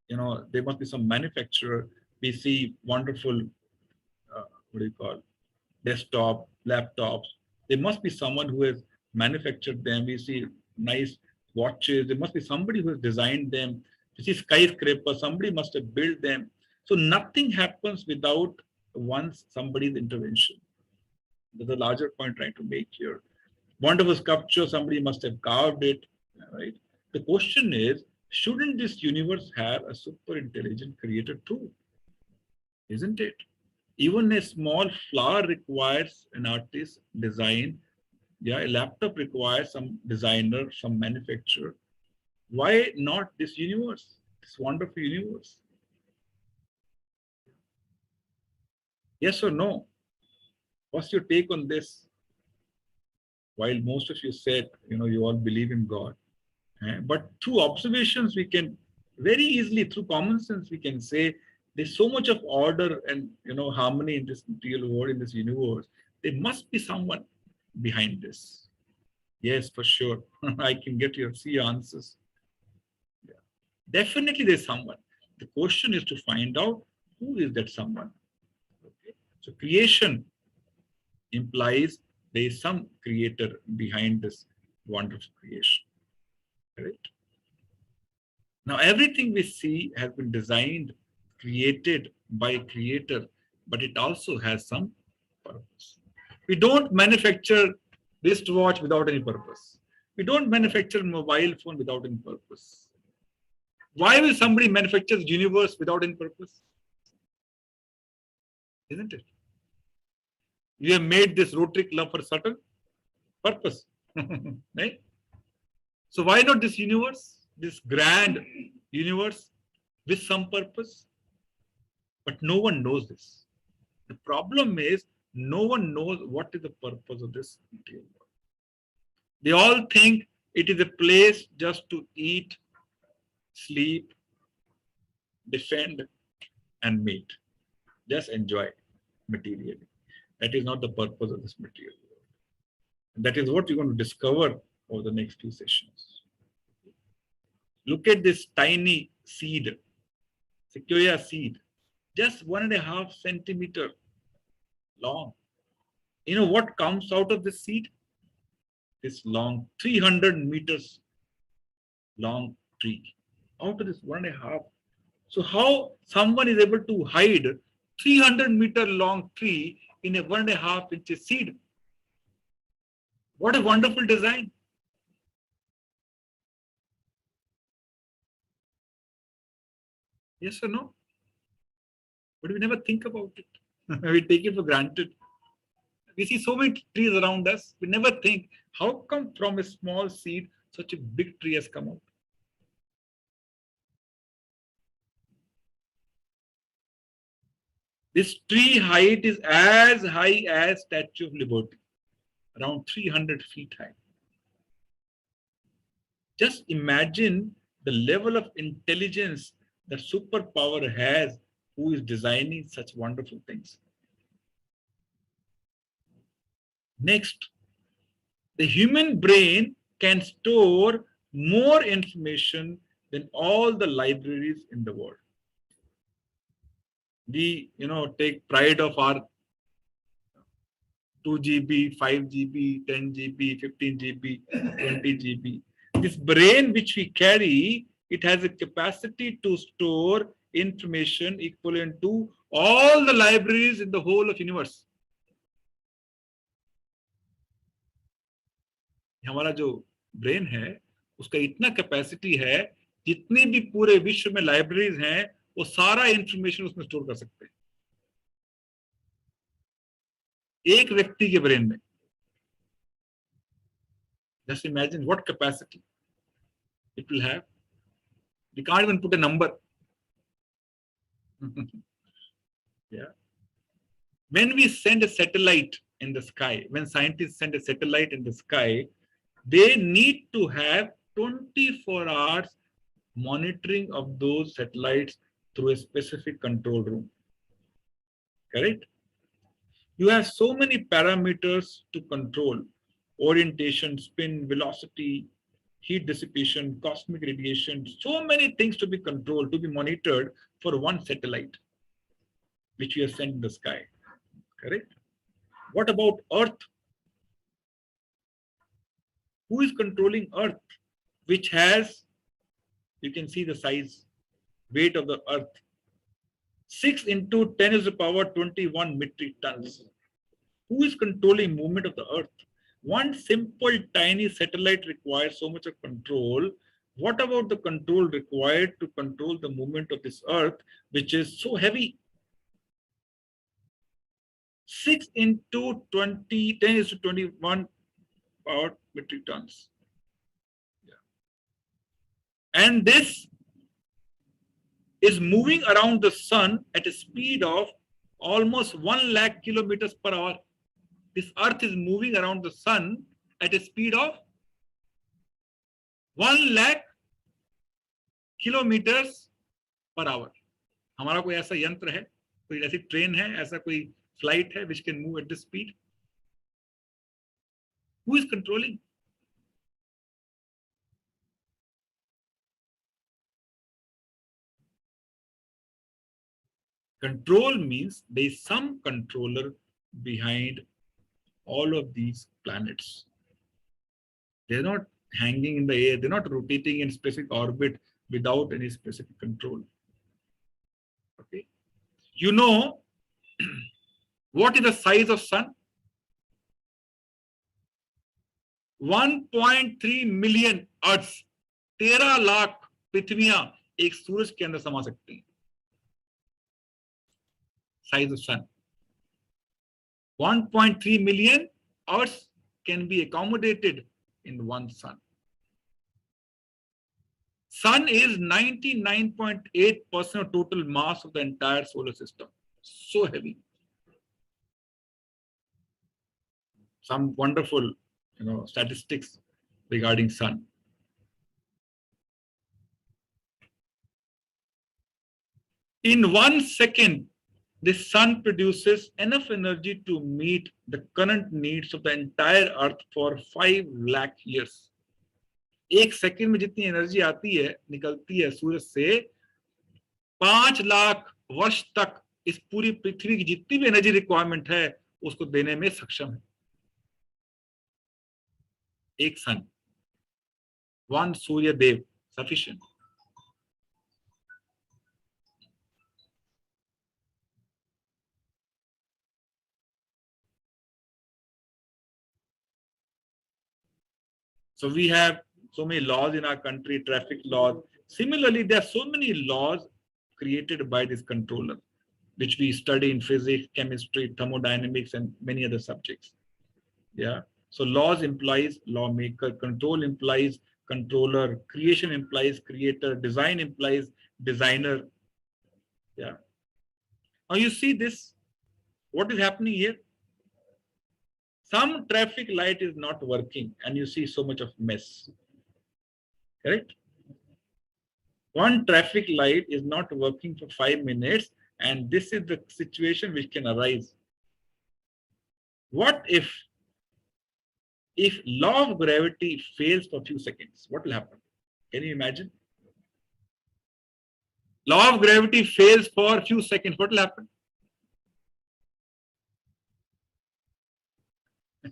Speaker 1: there must be some manufacturer. We see wonderful, what do you call, desktop, laptops. There must be someone who has manufactured them. We see nice watches. There must be somebody who has designed them. We see skyscrapers. Somebody must have built them. So nothing happens without somebody's intervention. There's a larger point trying to make here. Wonderful sculpture, somebody must have carved it, right? The question is, shouldn't this universe have a super intelligent creator too? Isn't it? Even a small flower requires an artist design. Yeah, a laptop requires some designer, some manufacturer. Why not this universe, this wonderful universe? Yes or no? What's your take on this? While most of you said, you all believe in God. But through observations, we can very easily, through common sense, we can say there's so much of order and harmony in this material world, in this universe. There must be someone behind this. Yes, for sure. I can get your answers. Yeah. Definitely there's someone. The question is to find out who is that someone. Okay. So creation implies there is some creator behind this wonderful creation. Right? Now, everything we see has been designed, created by a creator, but it also has some purpose. We don't manufacture wristwatch without any purpose. We don't manufacture mobile phone without any purpose. Why will somebody manufacture the universe without any purpose? Isn't it? You have made this rotary club for certain purpose. Right? So why not this universe, this grand universe with some purpose? But no one knows this. The problem is no one knows what is the purpose of this material world. They all think it is a place just to eat, sleep, defend, and mate. Just enjoy materially. That is not the purpose of this material world. And that is what you're going to discover over the next few sessions. Look at this tiny seed, sequoia seed, just 1.5 centimeter long. You know what comes out of this seed? This long, 300 meters long tree. Out of this 1.5. So how someone is able to hide 300-meter long tree in a 1.5 inches seed? What a wonderful design. Yes or no? But we never think about it. We take it for granted. We see so many trees around us. We never think, how come from a small seed, such a big tree has come out? This tree height is as high as Statue of Liberty, around 300 feet high. Just imagine the level of intelligence that superpower has who is designing such wonderful things. Next, the human brain can store more information than all the libraries in the world. We, take pride of our 2 GB, 5 GB, 10 GB, 15 GB, 20 GB. This brain which we carry, it has a capacity to store information equivalent to all the libraries in the whole of universe. हमारा जो brain है उसका इतना capacity है जितनी भी पूरे विश्व में लाइब्रेरीज हैं वो सारा इंफॉर्मेशन उसमें स्टोर कर सकते हैं एक व्यक्ति के ब्रेन में. Just imagine what capacity it will have. We can't even put a number. Yeah. When we send a satellite in the sky, when scientists send a satellite in the sky, they need to have 24 hours monitoring of those satellites through a specific control room. Correct? You have so many parameters to control: orientation, spin, velocity, heat dissipation, cosmic radiation, so many things to be controlled, to be monitored for one satellite, which we have sent in the sky. Correct? What about Earth? Who is controlling Earth, which has, you can see the size, weight of the Earth, 6 into 10 is the power 21 metric tons. Who is controlling movement of the Earth? One simple tiny satellite requires so much of control. What about the control required to control the movement of this Earth, which is so heavy? 6 into 20, 10 is to 21 power metric tons. Yeah. And this is moving around the sun at a speed of almost 1 lakh kilometers per hour. This Earth is moving around the sun at a speed of 1 lakh kilometers per hour. हमारा कोई ऐसा यंत्र है, कोई ऐसी train है, ऐसा कोई फ्लाइट है which can move at this speed? Who is controlling? Control means there is some controller behind all of these planets. They're not hanging in the air. They're not rotating in specific orbit without any specific control. Okay. You know what is the size of sun? 1.3 million Earths. 13 lakh पृथ्वियां एक सूरज के अंदर समा सकती हैं. Size of sun. 1.3 million Earths can be accommodated in one sun. Sun is 99.8% of total mass of the entire solar system. So heavy. Some wonderful, statistics regarding sun. In 1 second, the sun produces enough energy to meet the current needs of the entire Earth for 5 lakh years. 1 second में जितनी energy आती है, निकलती है सूरज से, 5 लाख वर्ष तक इस पूरी पृथ्वी की जितनी भी एनर्जी रिक्वायरमेंट है उसको देने में सक्षम है. एक sun, one Surya Dev, sufficient. So we have so many laws in our country, traffic laws. Similarly, there are so many laws created by this controller, which we study in physics, chemistry, thermodynamics, and many other subjects. Yeah. So laws implies lawmaker, control implies controller, creation implies creator, design implies designer. Yeah. Now you see this, what is happening here? Some traffic light is not working and you see so much of mess. Correct? One traffic light is not working for 5 minutes and this is the situation which can arise. What if law of gravity fails for a few seconds? What will happen? Can you imagine? Law of gravity fails for a few seconds. What will happen?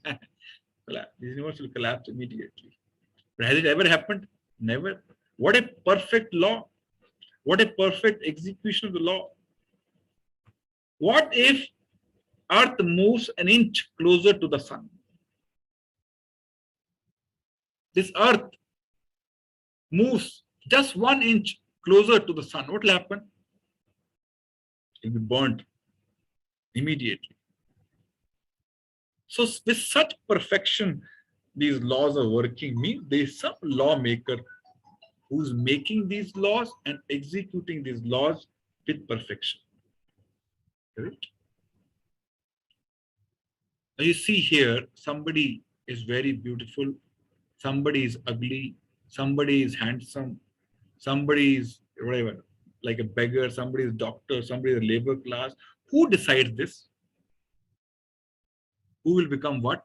Speaker 1: The universe will collapse immediately. But has it ever happened? Never. What a perfect law. What a perfect execution of the law. What if Earth moves an inch closer to the sun? This Earth moves just 1 inch closer to the sun. What will happen? It will be burnt immediately. So with such perfection, these laws are working. Means there is some lawmaker who's making these laws and executing these laws with perfection. Correct? Now you see here, somebody is very beautiful, somebody is ugly, somebody is handsome, somebody is whatever, like a beggar, somebody is doctor, somebody is labor class. Who decides this? Who will become what?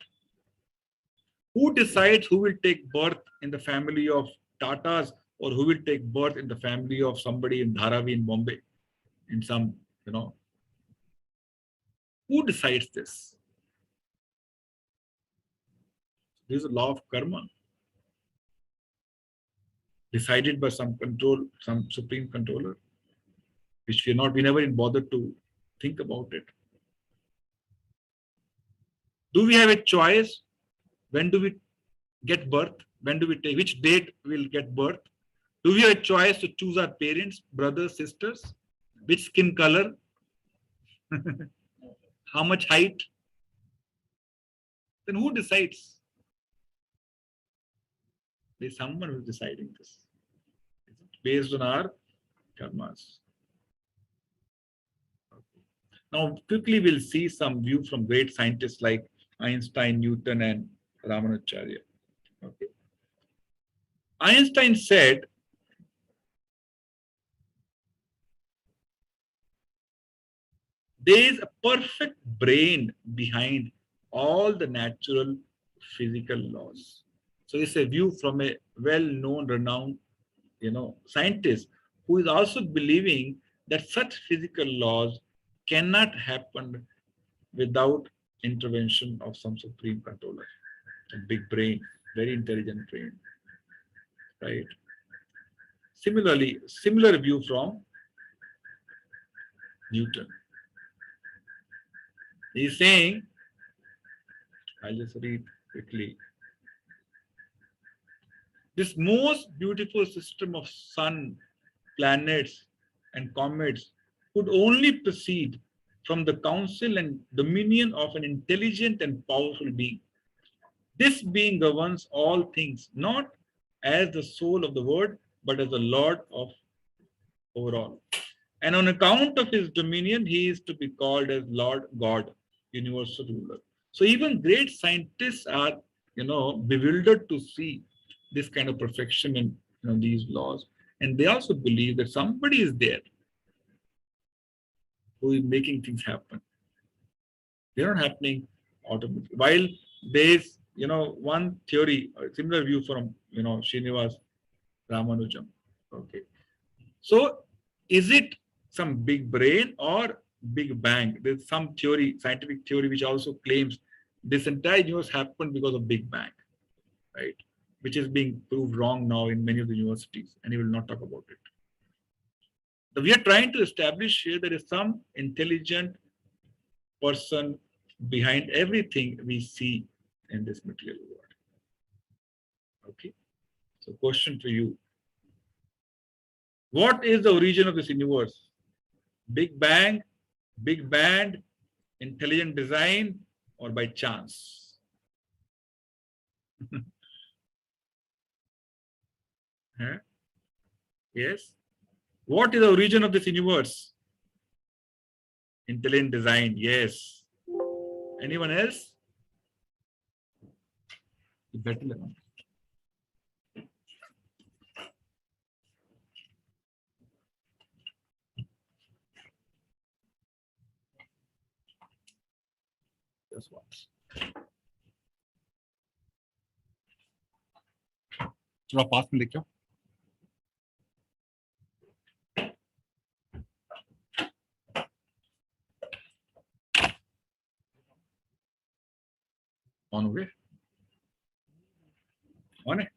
Speaker 1: Who decides who will take birth in the family of Tatas or who will take birth in the family of somebody in Dharavi in Bombay? In some, who decides this? This is a law of karma decided by some control, some supreme controller, which we never even bothered to think about it. Do we have a choice? When do we get birth? When do we take, which date we'll get birth? Do we have a choice to choose our parents, brothers, sisters? Which skin color? How much height? Then who decides? There's someone who's deciding this. Based on our karmas. Now, quickly we'll see some view from great scientists like Einstein, Newton, and Ramanujacharya. Okay. Einstein said, there is a perfect brain behind all the natural physical laws. So it's a view from a well-known, renowned, scientist who is also believing that such physical laws cannot happen without intervention of some supreme controller, a big brain, very intelligent brain, right? Similarly, similar view from Newton. He's saying, I'll just read quickly. This most beautiful system of sun, planets, and comets could only proceed from the counsel and dominion of an intelligent and powerful being. This being governs all things, not as the soul of the word, but as the Lord of overall. And on account of his dominion, he is to be called as Lord God, universal ruler. So even great scientists are, bewildered to see this kind of perfection in these laws. And they also believe that somebody is there who is making things happen. They're not happening automatically. While there's, one theory, a similar view from, Srinivas Ramanujam. Okay. So is it some big brain or big bang? There's some theory, scientific theory, which also claims this entire universe happened because of Big Bang, right? Which is being proved wrong now in many of the universities, and he will not talk about it. So we are trying to establish here there is some intelligent person behind everything we see in this material world. Okay. So question for you. What is the origin of this universe? Big Bang, Big Band, intelligent design, or by chance? Huh? Yes. What is the origin of this universe? Intelligent design, yes. Anyone else? Better learn. Just once. थोड़ा पास में देखो. On way. On it.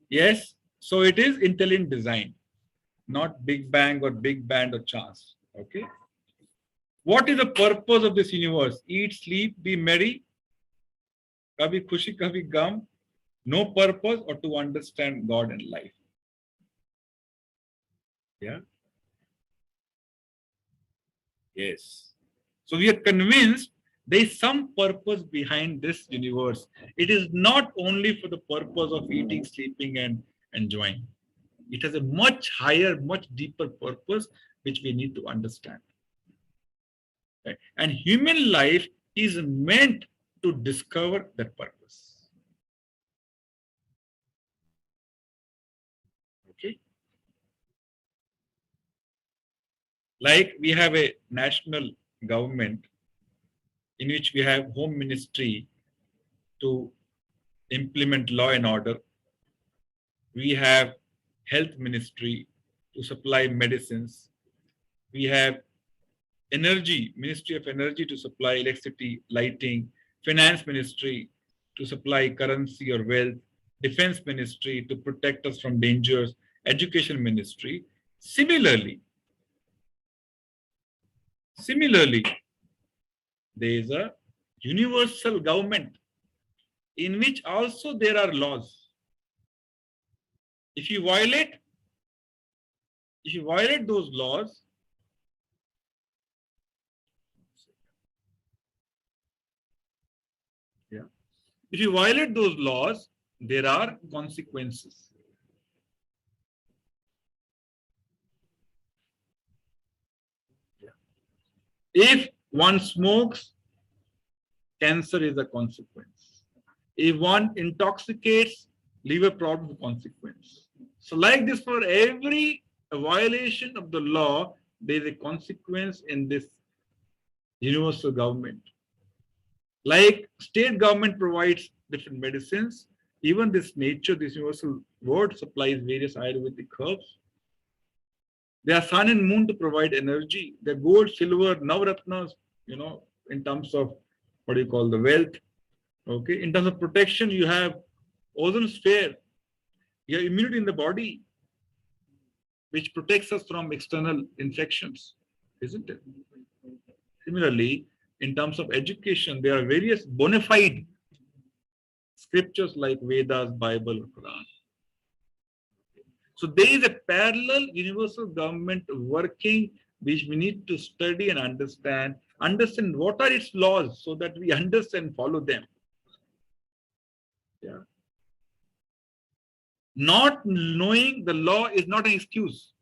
Speaker 1: Yes. So it is intelligent design, not big bang or big band or chance. Okay. What is the purpose of this universe? Eat, sleep, be merry. Kabhi khushi, kabhi gum. No purpose or to understand God and life. Yeah. Yes. So we are convinced there is some purpose behind this universe. It is not only for the purpose of eating, sleeping, and enjoying. It has a much higher, much deeper purpose which we need to understand. Right? And human life is meant to discover that purpose. Okay. Like we have a national government in which we have home ministry to implement law and order. We have health ministry to supply medicines. We have energy, Ministry of Energy to supply electricity, lighting, finance ministry to supply currency or wealth, defense ministry to protect us from dangers, education ministry. Similarly, there is a universal government in which also there are laws. If you violate those laws, yeah. If you violate those laws, there are consequences. Yeah. If one smokes, cancer is a consequence. If one intoxicates, liver problem is a consequence. So like this, for every violation of the law, there is a consequence in this universal government. Like state government provides different medicines, even this nature, this universal world supplies various Ayurvedic herbs. There are sun and moon to provide energy. There are gold, silver, navratnas, in terms of what do you call the wealth. Okay. In terms of protection, you have ozone sphere. You have immunity in the body, which protects us from external infections, isn't it? Similarly, in terms of education, there are various bona fide scriptures like Vedas, Bible, Quran. So there is a parallel universal government working, which we need to study and understand what are its laws so that we understand and follow them. Yeah. Not knowing the law is not an excuse.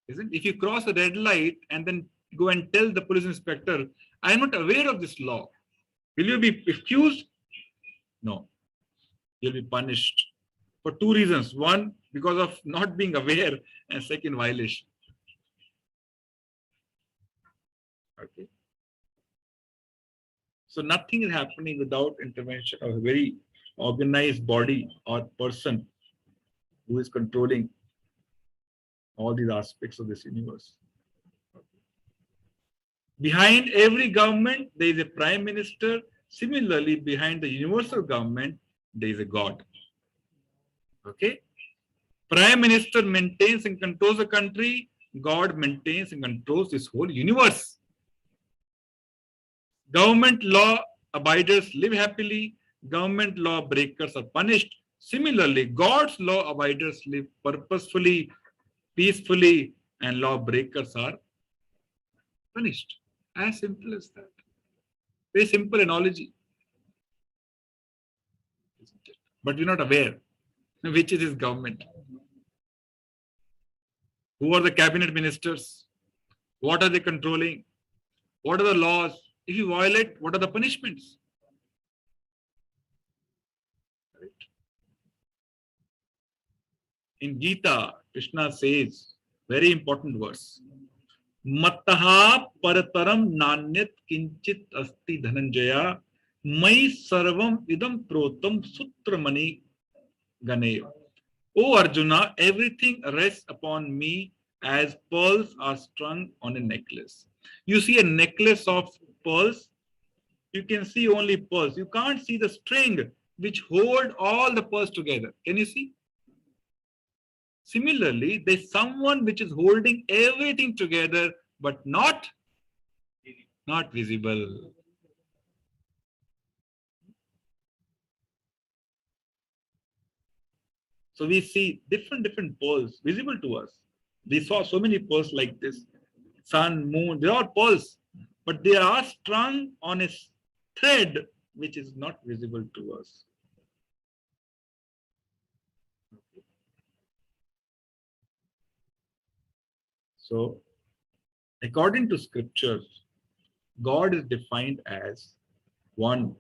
Speaker 1: Isn't? If you cross a red light and then go and tell the police inspector, I am not aware of this law, will you be excused? No. You'll be punished for two reasons. One, because of not being aware, and second, violation. Okay. So nothing is happening without intervention of a very organized body or person who is controlling all these aspects of this universe. Behind every government, there is a prime minister. Similarly, behind the universal government, there is a God. Okay? Prime minister maintains and controls the country. God maintains and controls this whole universe. Government law abiders live happily. Government law breakers are punished. Similarly, God's law abiders live purposefully, peacefully, and law breakers are punished. As simple as that. Very simple analogy. But we're not aware which is his government. Who are the cabinet ministers? What are they controlling? What are the laws? If you violate, what are the punishments? Right? In Gita, Krishna says, very important verse, Mattaha parataram nanyat kinchit asti dhananjaya mai sarvam idam protam sutramani ganeya. O Arjuna, everything rests upon me as pearls are strung on a necklace. You see a necklace of pearls, you can see only pearls. You can't see the string which hold all the pearls together. Can you see? Similarly, there's someone which is holding everything together, but not visible. So we see different pearls visible to us. We saw so many pearls like this. Sun, moon, they're all pearls, but they are strung on a thread which is not visible to us. So, according to scriptures, God is defined as one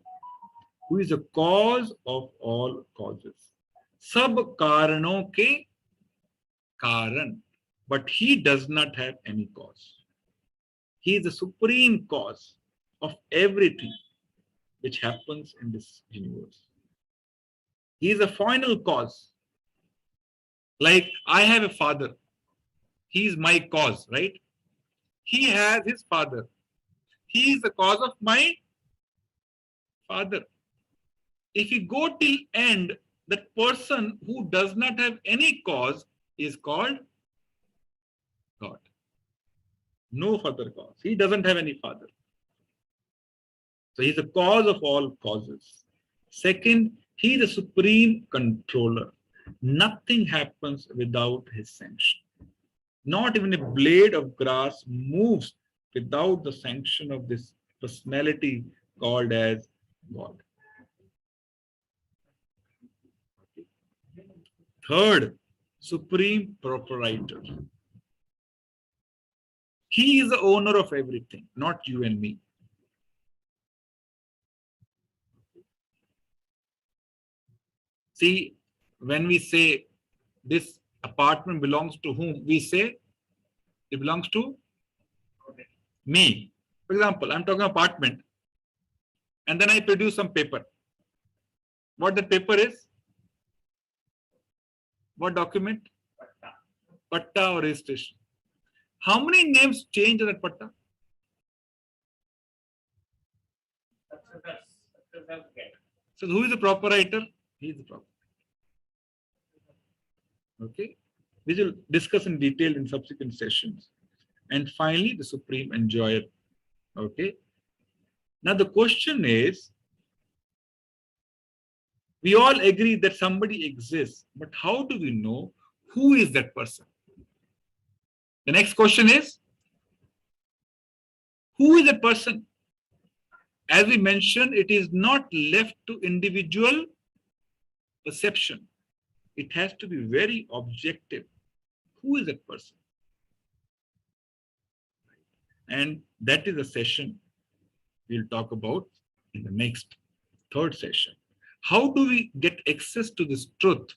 Speaker 1: who is a cause of all causes. Sab karanon ke karan, but he does not have any cause. He is the supreme cause of everything which happens in this universe. He is the final cause. Like I have a father, he is my cause, right? He has his father. He is the cause of my father. If you go till end, that person who does not have any cause is called God. No further cause. He doesn't have any father. So he's the cause of all causes. Second, he is the supreme controller. Nothing happens without his sanction. Not even a blade of grass moves without the sanction of this personality called as God. Third, supreme proprietor. He is the owner of everything, not you and me. See, when we say this apartment belongs to whom, we say it belongs to me. For example, I'm talking apartment and then I produce some paper. What the paper is? What document? Patta or registration. How many names change in that patta? So who is the proprietor? He is the proprietor. Okay. We will discuss in detail in subsequent sessions. And finally, the supreme enjoyer. Okay. Now the question is, we all agree that somebody exists, but how do we know who is that person? The next question is, who is that person? As we mentioned, it is not left to individual perception. It has to be very objective. Who is that person? And that is a session we'll talk about in the next third session. How do we get access to this truth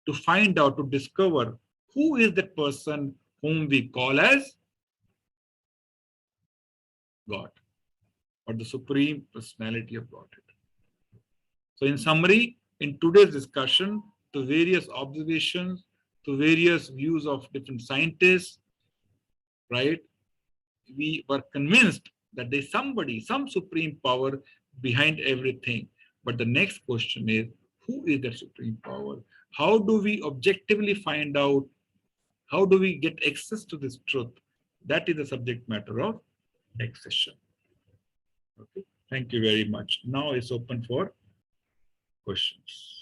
Speaker 1: to find out, to discover who is that person whom we call as God or the supreme personality of Godhead? So in summary, in today's discussion, to various observations, to various views of different scientists, right, we were convinced that there's somebody, some supreme power behind everything. But the next question is, who is that supreme power? How do we objectively find out? How do we get access to this truth? That is the subject matter of next session. Okay. Thank you very much. Now it's open for questions.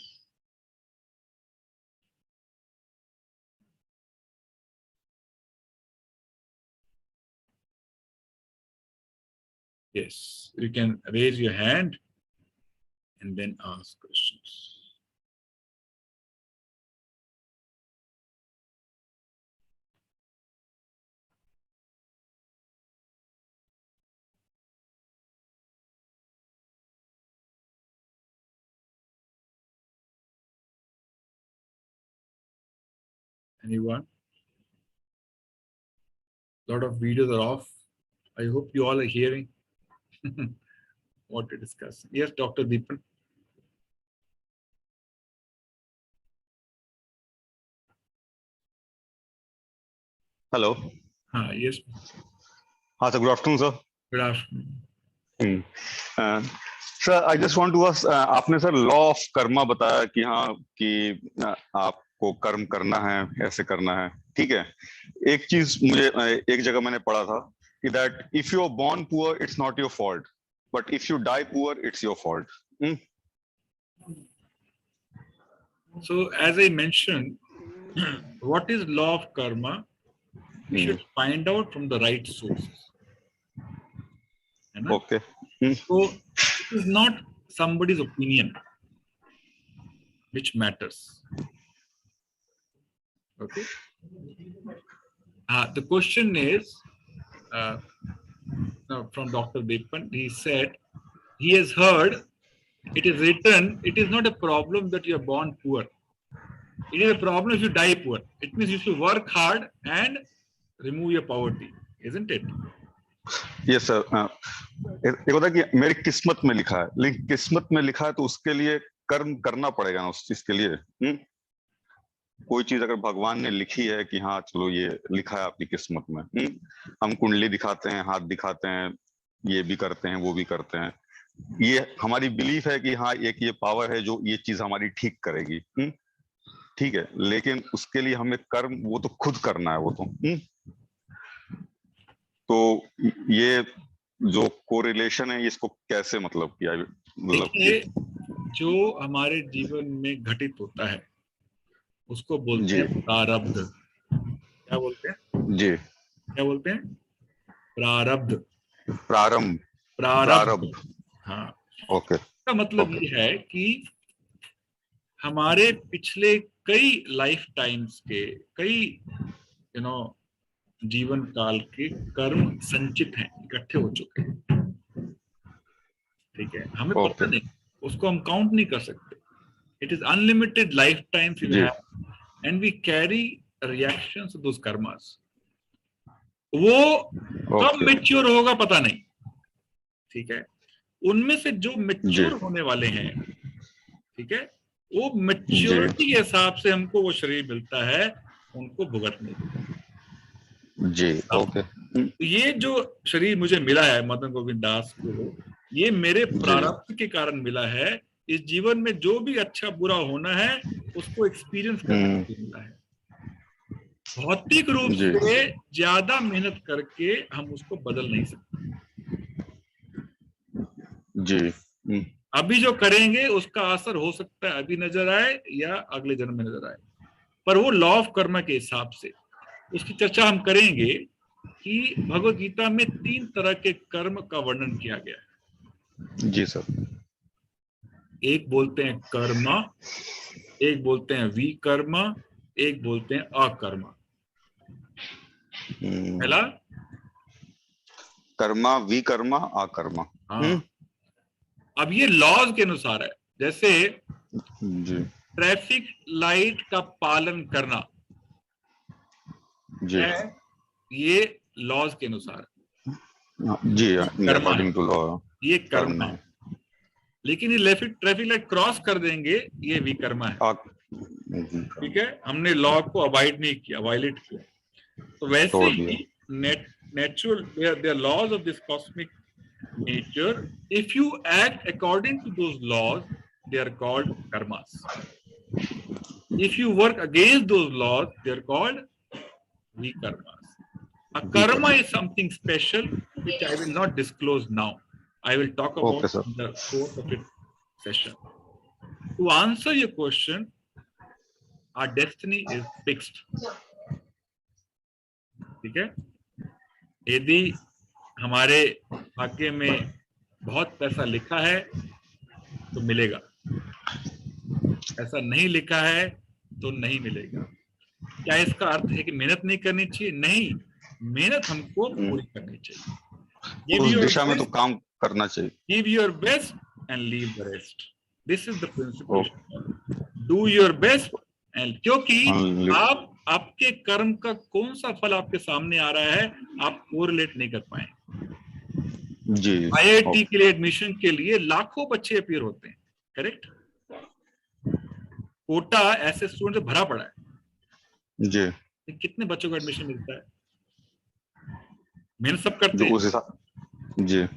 Speaker 1: Yes, you can raise your hand and then ask questions. Anyone? Lot of videos are off. I hope you all are hearing what to discuss. Yes, Dr. Deepan.
Speaker 3: Hello.
Speaker 1: Yes.
Speaker 3: हाँ sir, good afternoon sir.
Speaker 1: Good afternoon.
Speaker 3: Sir I just want to ask, आपने sir law of karma बताया कि हाँ कि आपको कर्म करना है, ऐसे करना है, ठीक है. एक चीज मुझे एक जगह मैंने पढ़ा था कि that if you are born poor it's not your fault, but if you die poor it's your fault.
Speaker 1: So, as I mentioned, what is law of karma? We should find out from the right sources.
Speaker 3: Okay.
Speaker 1: So, it is not somebody's opinion which matters. Okay. The question is from Dr. Deepan. He said he has heard it is written, it is not a problem that you are born poor. It is a problem if you die poor. It means you should work hard and remove your poverty, isn't it?
Speaker 3: Yes sir. एक होता है कि मेरी किस्मत में लिखा है, लेकिन किस्मत में लिखा है तो उसके लिए कर्म करना पड़ेगा ना उस चीज के लिए. कोई चीज अगर भगवान ने लिखी है कि हाँ चलो ये लिखा है आपकी किस्मत में, हम कुंडली दिखाते हैं, हाथ दिखाते हैं, ये भी करते हैं, वो भी करते हैं, ये हमारी बिलीफ है कि हाँ एक ये पावर है जो ये चीज हमारी ठीक करेगी. ठीक है, लेकिन उसके लिए हमें कर्म वो तो खुद करना है, वो तो ये जो कोरिलेशन है इसको कैसे मतलब किया, मतलब
Speaker 1: जो हमारे जीवन में घटित होता है उसको बोलते हैं प्रारब्ध. क्या बोलते हैं जी? क्या बोलते हैं? प्रारब्ध. प्रारब्ध. हाँ. ओके. इसका मतलब ये है कि हमारे पिछले कई लाइफ टाइम्स के, कई जीवन काल के कर्म संचित हैं, इकट्ठे हो चुके हैं. ठीक है, हमें पता नहीं, उसको हम काउंट नहीं कर सकते. It is unlimited lifetimes you have and we carry reactions of those karmas. वो कब मैच्योर होगा पता नहीं. ठीक है, उनमें से जो मैच्योर होने वाले हैं, ठीक है, वो मैच्योरिटी के हिसाब से हमको वो शरीर मिलता है, उनको भुगतने जी. ओके. ये जो शरीर मुझे मिला है मदन गोविंद दास को, ये मेरे प्रारब्ध के कारण मिला है. इस जीवन में जो भी अच्छा बुरा होना है उसको एक्सपीरियंस करने के लिए मिला है. भौतिक रूप से ज्यादा मेहनत करके हम उसको बदल नहीं सकते जी. अभी जो करेंगे उसका असर हो सकता है अभी नजर आए या अगले जन्म में नजर आए, पर वो लॉ ऑफ कर्म के हिसाब से उसकी चर्चा हम करेंगे कि भगवत गीता में 3 तरह के कर्म का वर्णन किया गया है. जी सर. एक बोलते हैं कर्म, एक बोलते हैं विकर्म, एक बोलते हैं अकर्म. पहला कर्मा, विकर्मा, अकर्मा. अब ये लॉज के अनुसार है. जैसे ट्रैफिक लाइट का पालन करना जी, ये लॉज के अनुसार जी, अकॉर्डिंग टू लॉ ये कर्म है. लेकिन ये ट्रैफिक लाइट क्रॉस कर देंगे, ये विकर्मा है. ठीक है, हमने लॉ को अवॉइड नहीं किया, वायलेट किया. तो वैसे ही natural there laws of this cosmic nature, if you act according to those laws they are called karmas. If you work against those laws they are called vikarmas. A karma is something special which I will not disclose now. I will talk about in the course of its session. To answer your question, our destiny is fixed. ठीक है, यदि हमारे भाग्य में बहुत पैसा लिखा है तो मिलेगा, ऐसा नहीं लिखा है तो नहीं मिलेगा. क्या इसका अर्थ है कि मेहनत नहीं करनी चाहिए? नहीं, मेहनत हमको पूरी करनी चाहिए. उस दिशा में तो काम करना चाहिए. Give your best and leave the rest. This is the principle. Do your best and क्योंकि आप आपके कर्म का कौन सा फल आपके सामने आ रहा है आप कोरिलेट नहीं कर पाए।
Speaker 3: जी
Speaker 1: आईआईटी के लिए एडमिशन के लिए लाखों बच्चे अपीयर होते हैं, करेक्ट? कोटा ऐसे स्टूडेंट से भरा पड़ा है,
Speaker 3: जी,
Speaker 1: कितने बच्चों को एडमिशन मिलता है? मेहनत सब करते
Speaker 3: जो
Speaker 1: हैं,
Speaker 3: उस हिसाब, जी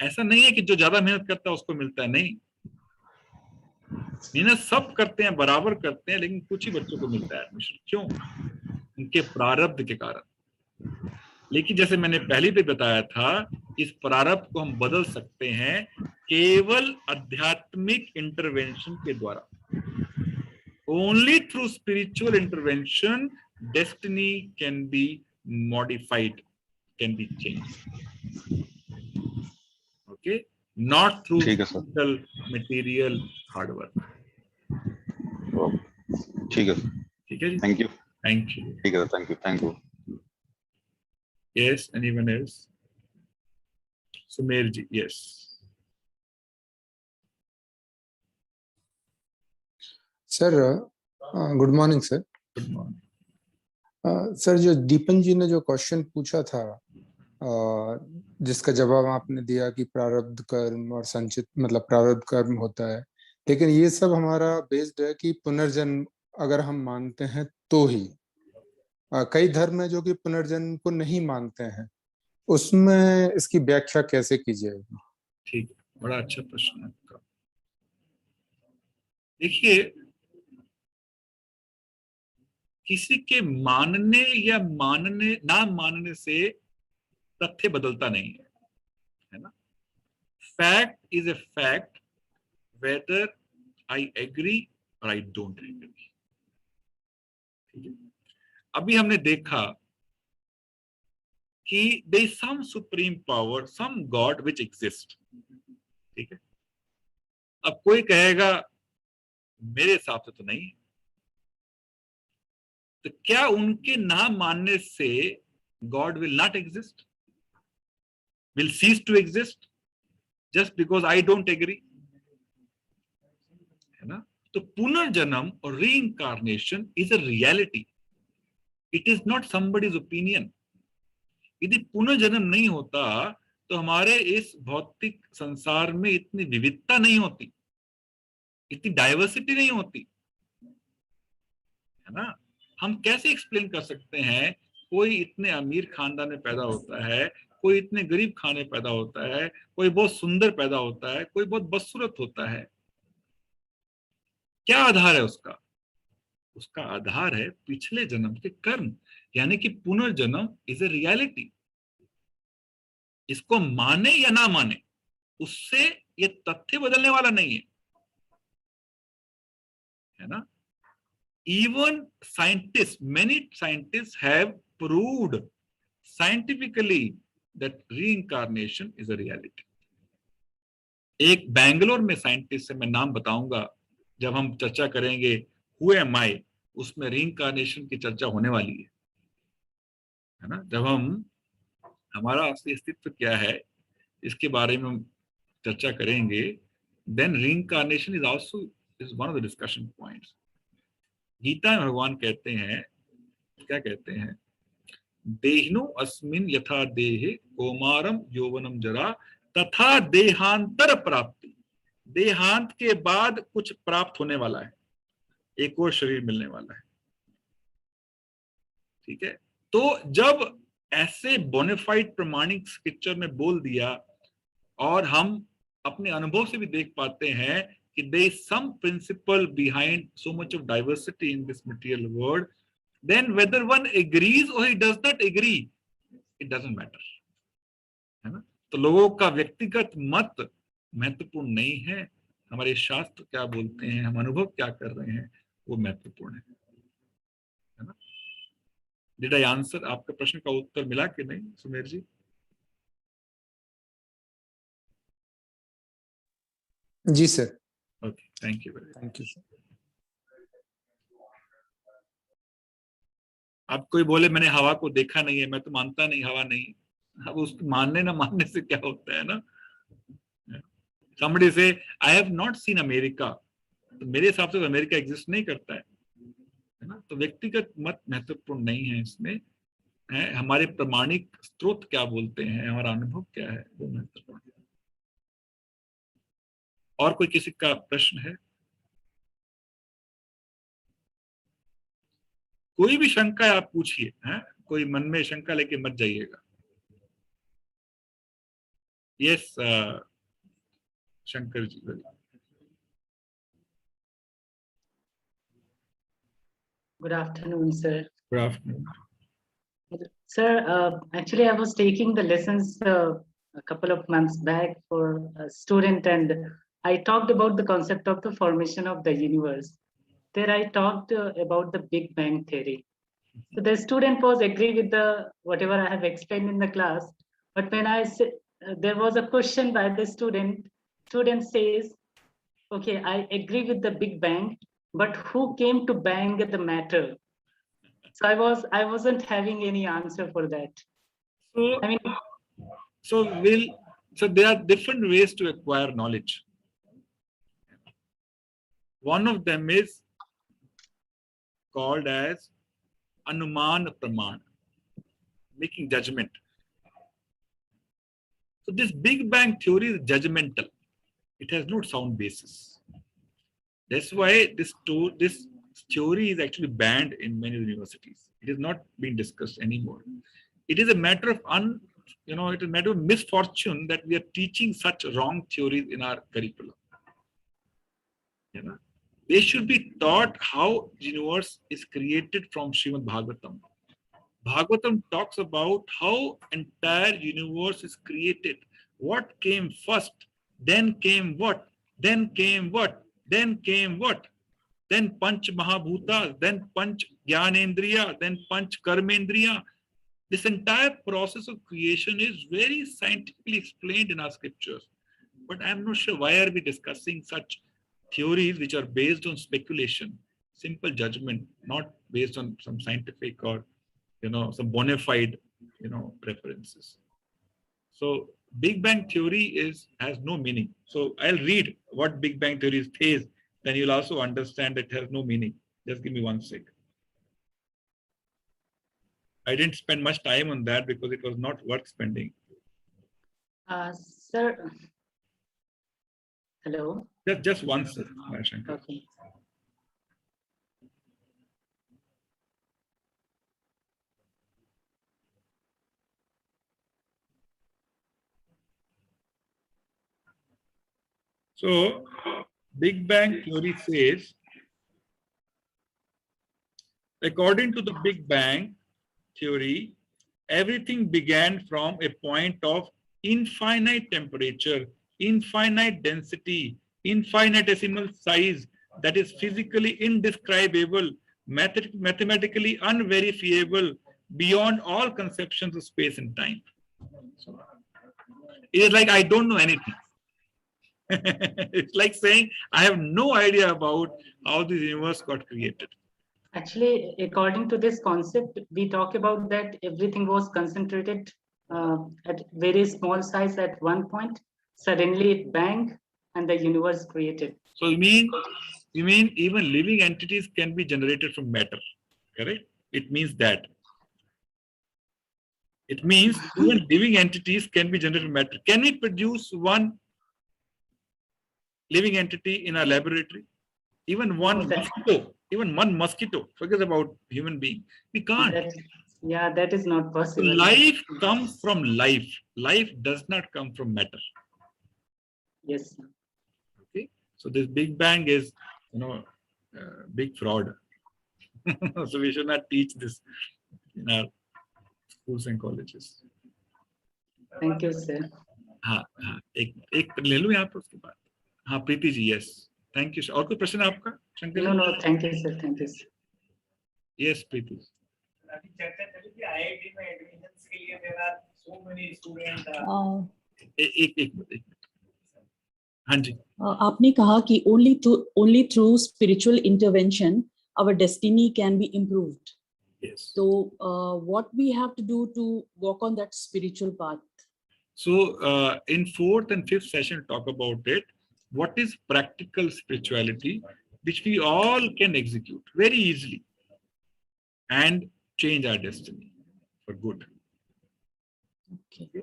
Speaker 1: ऐसा नहीं है कि जो ज्यादा मेहनत करता है उसको मिलता है, नहीं, मेहनत सब करते हैं, बराबर करते हैं, लेकिन कुछ ही बच्चों को मिलता है एडमिशन। क्यों? उनके प्रारब्ध के कारण। लेकिन जैसे मैंने पहले भी बताया था, इस प्रारब्ध को हम बदल सकते हैं केवल आध्यात्मिक इंटरवेंशन के द्वारा। Only through spiritual intervention destiny can be modified, can be change. Okay, not through
Speaker 3: ठीक है सर,
Speaker 1: मटेरियल हार्ड वर्क।
Speaker 3: ठीक है,
Speaker 1: ठीक है जी,
Speaker 3: थैंक यू,
Speaker 1: थैंक यू।
Speaker 3: ठीक है, thank you, thank you.
Speaker 1: Yes, anyone else? Sumer ji, yes.
Speaker 4: Sir good morning sir.
Speaker 1: Good morning.
Speaker 4: Sir जो दीपन जी ने जो क्वेश्चन पूछा था, जिसका जवाब आपने दिया कि प्रारब्ध कर्म और संचित मतलब प्रारब्ध कर्म होता है, लेकिन ये सब हमारा बेस्ड है कि पुनर्जन्म अगर हम मानते हैं तो ही। कई धर्म है जो कि पुनर्जन्म को नहीं मानते हैं, उसमें इसकी व्याख्या कैसे की जाएगी?
Speaker 1: ठीक, बड़ा अच्छा प्रश्न है आपका। देखिए, किसी के मानने या मानने ना मानने से तथ्य बदलता नहीं है ना? Fact is a fact whether I agree or I don't agree. ठीक है, अभी हमने देखा कि there is some supreme power, some god which exist. ठीक है, अब कोई कहेगा मेरे हिसाब से तो नहीं है, तो क्या उनके ना मानने से God will not exist, will cease to exist just because I don't agree? है ना? तो पुनर्जन्म और reincarnation is a reality, it is not somebody's opinion. यदि पुनर्जन्म नहीं होता तो हमारे इस भौतिक संसार में इतनी विविधता नहीं होती, इतनी डाइवर्सिटी नहीं होती, है ना? हम कैसे एक्सप्लेन कर सकते हैं कोई इतने अमीर खानदान में पैदा होता है, कोई इतने गरीब खाने पैदा होता है, कोई बहुत सुंदर पैदा होता है, कोई बहुत बदसूरत होता है? क्या आधार है उसका? उसका आधार है पिछले जन्म के कर्म, यानी कि पुनर्जन्म इज ए रियलिटी। इसको माने या ना माने, उससे ये तथ्य बदलने वाला नहीं है ना? Even scientists, many scientists have proved scientifically that reincarnation is a reality. एक बैंगलोर में साइंटिस्ट से मैं नाम बताऊंगा, जब हम चर्चा करेंगे हु एम आई, उसमें रीइंकारनेशन की चर्चा होने वाली है ना? जब हम हमारा असली अस्तित्व क्या है इसके बारे में हम चर्चा करेंगे, then reincarnation is also is one of the discussion points. Gita में भगवान कहते हैं, क्या कहते हैं? देहिनो अस्मिन यथा देहे कौमारम यौवनम जरा तथा देहांतर प्राप्ति। देहांत के बाद कुछ प्राप्त होने वाला है, एक और शरीर मिलने वाला है। ठीक है, तो जब ऐसे बोनेफाइड प्रमाणिक स्क्रिप्चर में बोल दिया और हम अपने अनुभव से भी देख पाते हैं कि there is some principle behind so much of diversity in this material world, then whether one agrees or he does not agree, it doesn't matter, है ना? तो लोगों का व्यक्तिगत मत महत्वपूर्ण नहीं है, हमारे शास्त्र क्या बोलते हैं, हम अनुभव क्या कर रहे हैं, वो महत्वपूर्ण है ना? Did I answer? आपके प्रश्न का उत्तर मिला कि नहीं सुमेर जी?
Speaker 4: जी sir.
Speaker 1: Okay, thank you very much.
Speaker 4: Thank you sir.
Speaker 1: अब कोई बोले मैंने हवा को देखा नहीं है, मैं तो मानता नहीं हवा नहीं। अब उस मानने ना मानने से क्या होता है ना? somebody say I have not seen America, तो मेरे हिसाब से अमेरिका एग्जिस्ट नहीं करता है। है ना। तो व्यक्तिगत मत महत्वपूर्ण नहीं है इसमें, है हमारे प्रमाणिक स्रोत क्या बोलते हैं, हमारा अनुभव क्या है, वो महत्वपूर्ण है। और कोई किसी का प्रश्न है? कोई भी शंका है आप पूछिए, हैं, कोई मन में शंका लेके मत जाइएगा। Yes Shankar ji,
Speaker 5: Good afternoon, sir.
Speaker 1: Good afternoon.
Speaker 5: Sir, actually, I was taking the lessons a couple of months back for a student, and I talked about the concept of the formation of the universe. There, I talked about the Big Bang theory. So the student was agree with the whatever I have explained in the class. But when I said there was a question by the student says, "Okay, I agree with the Big Bang, but who came to bang the matter?" So I wasn't having any answer for that.
Speaker 1: So,
Speaker 5: I mean,
Speaker 1: so there are different ways to acquire knowledge. One of them is called as Anuman Praman, making judgment. So this Big Bang theory is judgmental. It has no sound basis. That's why this theory is actually banned in many universities. It is not being discussed anymore. It is a matter of it is a matter of misfortune that we are teaching such wrong theories in our curriculum. You know, they should be taught how universe is created from Srimad Bhagavatam. Bhagavatam talks about how entire universe is created. What came first? Then came what? Then came what? Then came what? Then Panch Mahabhutas, then Panch Jnanendriya, then Panch Karmendriya. This entire process of creation is very scientifically explained in our scriptures. But I'm not sure why are we discussing such theories which are based on speculation, simple judgment, not based on some scientific or some bona fide preferences. So Big Bang theory has no meaning. So I'll read what Big Bang theory says, then you'll also understand it has no meaning. Just give me 1 sec. I didn't spend much time on that because it was not worth spending.
Speaker 5: sir, hello.
Speaker 1: Just 1 sec, Shankar.
Speaker 5: Okay.
Speaker 1: So Big Bang theory says, according to the Big Bang theory, everything began from a point of infinite temperature, infinite density, infinitesimal size that is physically indescribable, mathematically unverifiable, beyond all conceptions of space and time. So, it is like I don't know anything. It's like saying I have no idea about how this universe got created.
Speaker 5: Actually, according to this concept, we talk about that everything was concentrated at very small size at one point. Suddenly it banged and the universe created.
Speaker 1: So you mean even living entities can be generated from matter, correct? It means that. It means even living entities can be generated from matter. Can we produce one living entity in our laboratory? Even one mosquito, forget about human being. We can't.
Speaker 5: That is not possible.
Speaker 1: Life comes from life. Life does not come from matter.
Speaker 5: Yes.
Speaker 1: Okay. So this Big Bang is, big fraud. So we should not teach this in our schools and colleges.
Speaker 5: Thank you, sir.
Speaker 1: हाँ, एक ले लूं यहाँ पर उसके बाद. हाँ, Preeti ji, yes. Thank you. और कोई प्रश्न आपका, Shankar?
Speaker 5: No, thank you, sir. Thank you, sir.
Speaker 1: Yes, प्रीति.
Speaker 6: अभी चर्चा चली थी IIT में एडमिशंस के लिए there are so many students.
Speaker 1: एक मिनट. हाँ जी.
Speaker 7: आपने कहा कि only through spiritual intervention our destiny can be improved.
Speaker 1: Yes.
Speaker 7: So what we have to do to walk on that spiritual path?
Speaker 1: So in 4th and 5th session, talk about it. What is practical spirituality, which we all can execute very easily. and change our destiny for good.
Speaker 7: Okay.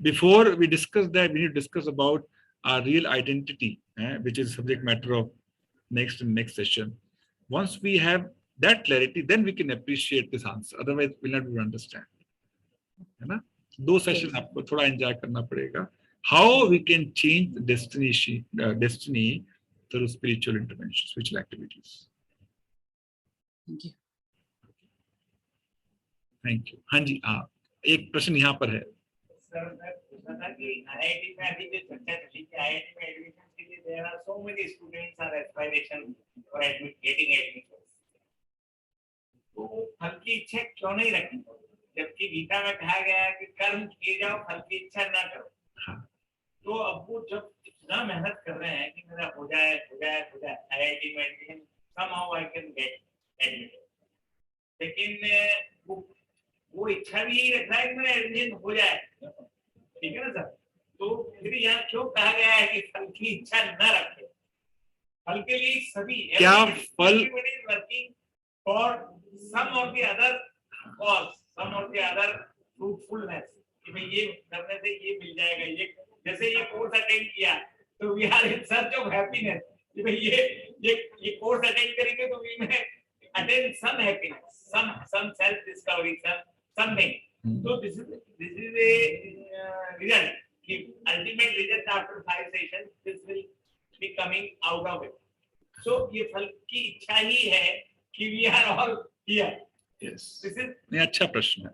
Speaker 1: Before we discuss that, we need to discuss about our real identity, which is subject matter of next session. Once we have that clarity, then we can appreciate this answer. Otherwise, we'll not be able to understand. है ना? 2 session आपको थोड़ा enjoy करना पड़ेगा. How we can change the destiny through spiritual intervention, spiritual activities.
Speaker 7: Thank you.
Speaker 1: Thank you. हाँ जी, हाँ, एक प्रश्न यहाँ पर है.
Speaker 6: सर मैं पूछना था कि आईआईटी में अभी जो चर्चा चली कि आईआईटी में एडमिशन के लिए there are so many students are aspiration for getting admission. तो फल की इच्छा क्यों नहीं रखनी, जबकि गीता में कहा गया है कि कर्म किए जाओ, फल की इच्छा ना करो.
Speaker 1: हाँ.
Speaker 6: तो अब वो जब इतना मेहनत कर रहे हैं कि मेरा हो जाए आईआईटी में admission, somehow I can get admitted, लेकिन वो इच्छा भी यही रख रहा है कि मेरा एडमिशन हो जाए. ठीक है ना सर? तो फिर यहाँ क्यों कहा गया है कि फल की इच्छा न रखे? फल के लिए सभी
Speaker 1: क्या फल
Speaker 6: working for some of the other cause, some of the other fruitfulness, कि भाई ये करने से ये मिल जाएगा. ये जैसे ये कोर्स अटेंड किया तो we are in search of happiness, कि भाई ये कोर्स अटेंड करेंगे तो we may attain some happiness, some self discovery, something. So this is a result. The ultimate result after 5 sessions, this will be coming out of it. So ये फल की इच्छा ही है कि we are all here.
Speaker 1: Yes.
Speaker 6: This is
Speaker 1: नहीं, अच्छा प्रश्न है.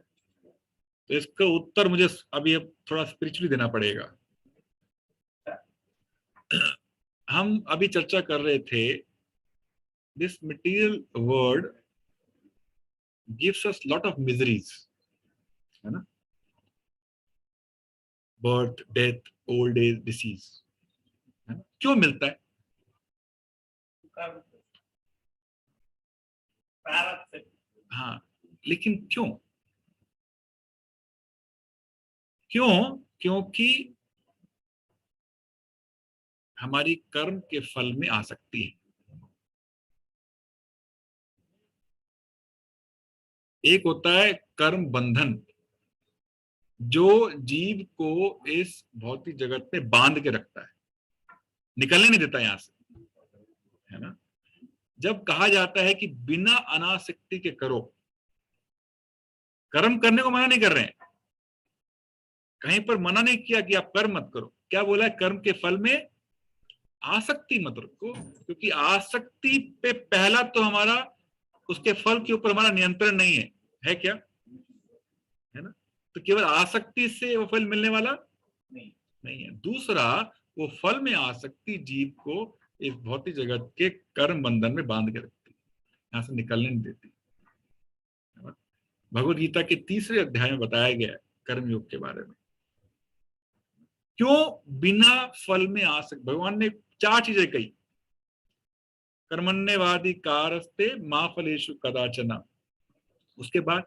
Speaker 1: तो इसका उत्तर मुझे अभी थोड़ा स्पिरिचुअली देना पड़ेगा. हम अभी चर्चा कर रहे थे, this material world gives us lot of miseries, है ना? Birth, death, old age, disease. क्यों मिलता है?
Speaker 6: प्रारब्ध से.
Speaker 1: हाँ, लेकिन क्यों? क्योंकि हमारी कर्म के फल में आसक्ति है. एक होता है कर्म बंधन, जो जीव को इस भौतिक जगत में बांध के रखता है, निकलने नहीं देता यहां से, है ना? जब कहा जाता है कि बिना अनासक्ति के करो, कर्म करने को मना नहीं कर रहे हैं, कहीं पर मना नहीं किया कि आप कर्म मत करो. क्या बोला है? कर्म के फल में आसक्ति मत रखो, क्योंकि आसक्ति पे पहला तो हमारा, उसके फल के ऊपर हमारा नियंत्रण नहीं है क्या? है ना? तो केवल आसक्ति से वो फल मिलने वाला नहीं है. दूसरा, वो फल में आसक्ति जीव को इस भौतिक जगत के कर्म बंधन में बांध के रखती है, यहां से निकलने नहीं देती. भगवद गीता के 3रे अध्याय में बताया गया है कर्म योग के बारे में. क्यों बिना फल में आसक्ति? भगवान ने 4 चीजें कही. कर्मण्यवादी कारस्ते मा फलेषु कदाचन. उसके बाद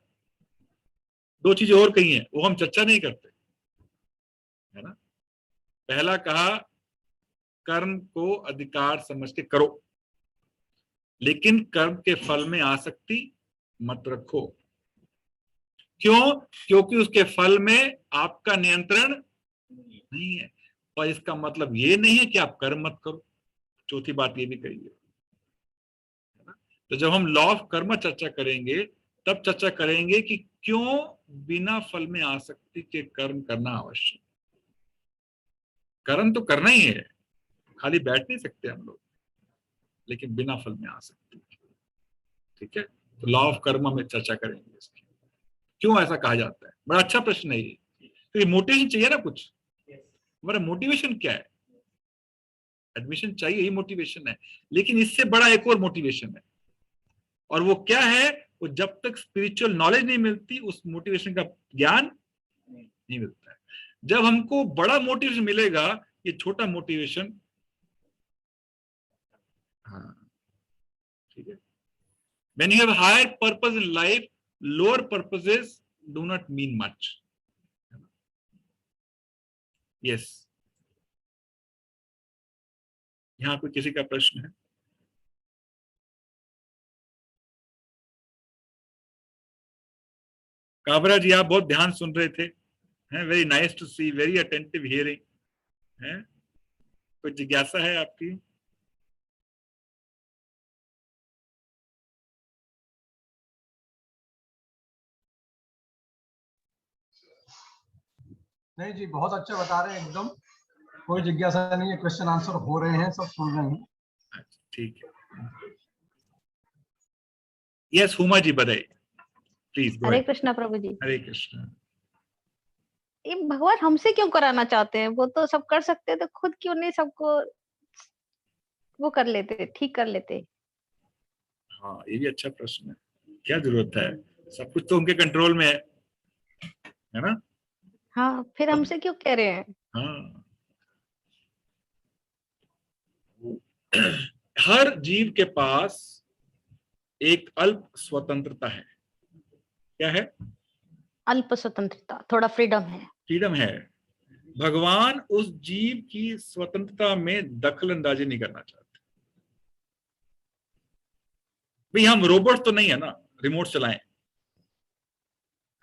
Speaker 1: 2 चीजें और कही हैं, वो हम चर्चा नहीं करते, है ना? पहला कहा, कर्म को अधिकार समझ के करो, लेकिन कर्म के फल में आसक्ति मत रखो. क्यों? क्योंकि उसके फल में आपका नियंत्रण नहीं है. और इसका मतलब ये नहीं है कि आप कर्म मत करो. चौथी बात ये भी कही है ना? तो जब हम लॉ ऑफ कर्म चर्चा करेंगे, तब चर्चा करेंगे कि क्यों बिना फल में आसक्ति के कर्म करना आवश्यक. कर्म तो करना ही है, खाली बैठ नहीं सकते हम लोग, लेकिन बिना फल में आसक्ति. ठीक है? तो लॉ ऑफ कर्म में चर्चा करेंगे इसकी, क्यों ऐसा कहा जाता है. बड़ा अच्छा प्रश्न है ये. तो ये मोटिवेशन चाहिए ना कुछ. हमारा मोटिवेशन क्या है? एडमिशन चाहिए, ही मोटिवेशन है, लेकिन इससे बड़ा एक और मोटिवेशन है. और वो क्या है? वो जब तक स्पिरिचुअल नॉलेज नहीं मिलती, उस मोटिवेशन का ज्ञान नहीं मिलता है. जब हमको बड़ा मोटिवेशन मिलेगा, ये छोटा मोटिवेशन, हाँ, ठीक है. When you have higher purpose in life, lower purposes do not mean much. Yes. यहाँ पे किसी का प्रश्न है? काबरा जी आप बहुत ध्यान सुन रहे थे, हैं, very nice to see, very attentive hearing, हैं, कोई जिज्ञासा है आपकी?
Speaker 8: नहीं जी, बहुत अच्छा बता रहे हैं एकदम, कोई जिज्ञासा नहीं है, क्वेश्चन आंसर हो रहे हैं, सब सुन रहे हैं।
Speaker 1: अच्छा, ठीक है। यस हुमा जी बताइए प्लीज।
Speaker 9: हरे कृष्णा प्रभु जी।
Speaker 1: हरे कृष्णा।
Speaker 9: ये भगवान हमसे क्यों कराना चाहते हैं? वो तो सब कर सकते, तो खुद क्यों नहीं सबको वो कर लेते, ठीक कर लेते?
Speaker 1: हाँ ये भी अच्छा प्रश्न है, क्या जरूरत है, सब कुछ तो उनके कंट्रोल में है ना?
Speaker 9: हाँ, फिर हमसे क्यों कह रहे हैं?
Speaker 1: हाँ हर जीव के पास एक अल्प स्वतंत्रता है। क्या है?
Speaker 9: अल्प स्वतंत्रता, थोड़ा फ्रीडम है।
Speaker 1: फ्रीडम है। भगवान उस जीव की स्वतंत्रता में दखल अंदाजी नहीं करना चाहते। भाई हम रोबोट तो नहीं है ना, रिमोट चलाएं।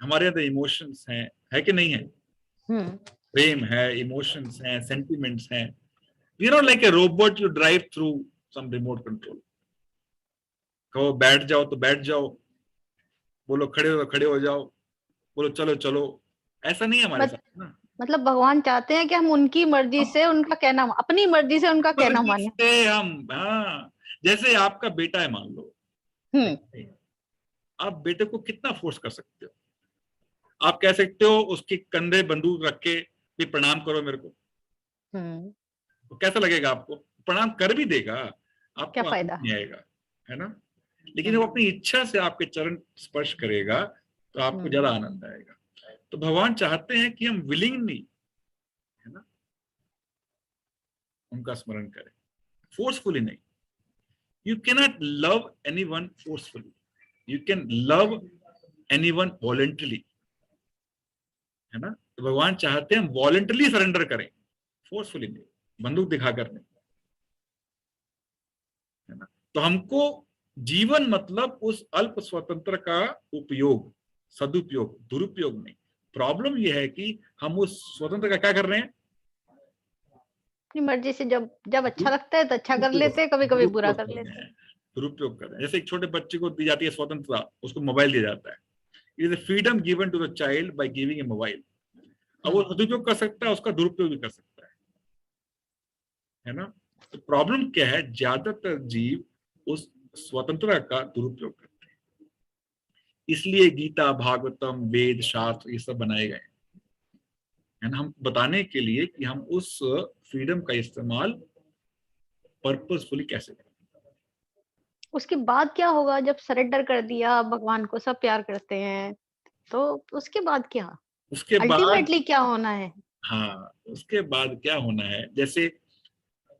Speaker 1: हमारे अंदर इमोशंस हैं, है कि नहीं है? प्रेम है, इमोशंस हैं, सेंटिमेंट्स हैं। You know like a robot you drive through some remote control. कहो बैठ जाओ तो बैठ जाओ, बोलो खड़े हो तो खड़े हो जाओ, बोलो चलो चलो, ऐसा नहीं है हमारे साथ ना।
Speaker 9: मतलब भगवान चाहते हैं कि हम उनकी मर्जी से उनका कहना, अपनी मर्जी से उनका कहना माने।
Speaker 1: हम, हाँ, जैसे आपका बेटा है मान लो, आप बेटे को कितना फोर्स कर सकते हो? आप कह सकते हो उसके कंधे बंदूक रख के भी प्रणाम करो मेरे को, तो कैसा लगेगा आपको? प्रणाम कर भी देगा, आपको
Speaker 9: क्या
Speaker 1: आनंद
Speaker 9: फायदा
Speaker 1: नहीं आएगा, है ना? लेकिन वो अपनी इच्छा से आपके चरण स्पर्श करेगा तो आपको ज्यादा आनंद आएगा। तो भगवान चाहते हैं कि हम विलिंगली, है ना, उनका स्मरण करें, फोर्सफुली नहीं। You cannot love anyone forcefully, you can love anyone voluntarily, है ना? तो भगवान चाहते हैं हम वॉलंटरली सरेंडर करें, फोर्सफुली नहीं, बंदूक दिखाकर नहीं, है ना? तो हमको जीवन मतलब उस अल्प स्वतंत्र का उपयोग, सदुपयोग, दुरुपयोग नहीं। प्रॉब्लम यह है कि हम उस स्वतंत्र का क्या कर रहे हैं?
Speaker 9: अपनी मर्जी से जब जब अच्छा लगता है तो अच्छा कर लेते हैं, कभी कभी बुरा कर लेते हैं।
Speaker 1: दुरुपयोग कर रहे हैं। जैसे एक छोटे बच्चे को दी जाती है स्वतंत्रता, उसको मोबाइल दिया जाता है, it is a freedom given to the child by giving a mobile. अब वो सदुपयोग कर सकता है, उसका दुरुपयोग भी कर सकता है ना? तो प्रॉब्लम क्या है, ज्यादातर जीव उस स्वतंत्रता का दुरुपयोग करते हैं। इसलिए गीता, भागवतम, वेद, शास्त्र ये सब बनाए गए हैं ना, हम बताने के लिए कि हम उस फ्रीडम का इस्तेमाल पर्पसफुली कैसे करें।
Speaker 9: उसके बाद क्या होगा जब सरेंडर कर दिया भगवान को, सब प्यार करते हैं, तो उसके बाद क्या,
Speaker 1: उसके बाद
Speaker 9: अल्टीमेटली क्या होना है?
Speaker 1: हाँ, उसके बाद क्या होना है, जैसे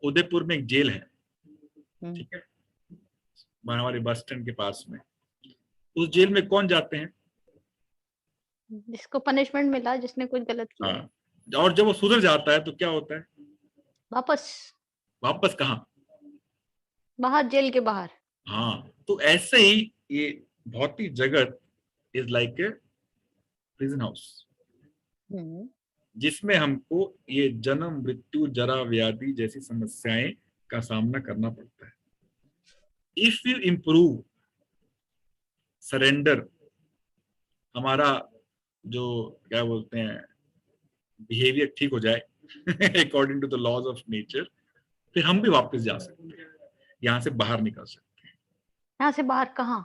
Speaker 1: उदयपुर में एक जेल है, ठीक है, हमारे बस स्टैंड के पास में। उस जेल में कौन जाते हैं?
Speaker 9: जिसको पनिशमेंट मिला, जिसने कुछ गलत किया।
Speaker 1: हाँ, और जब वो सुधर जाता है तो क्या होता है?
Speaker 9: वापस
Speaker 1: वापस कहाँ?
Speaker 9: बाहर, जेल के बाहर।
Speaker 1: हाँ, तो ऐसे ही ये भौतिक जगत is like a prison house, जिसमें हमको ये जन्म, मृत्यु, जरा, व्याधि जैसी समस्याएं का सामना करना पड़ता है। इफ यू इम्प्रूव सरेंडर, हमारा जो क्या बोलते हैं बिहेवियर ठीक हो जाए according to the laws of nature, फिर हम भी वापस जा सकते हैं, यहाँ से बाहर निकल सकते हैं।
Speaker 9: यहाँ से बाहर कहाँ?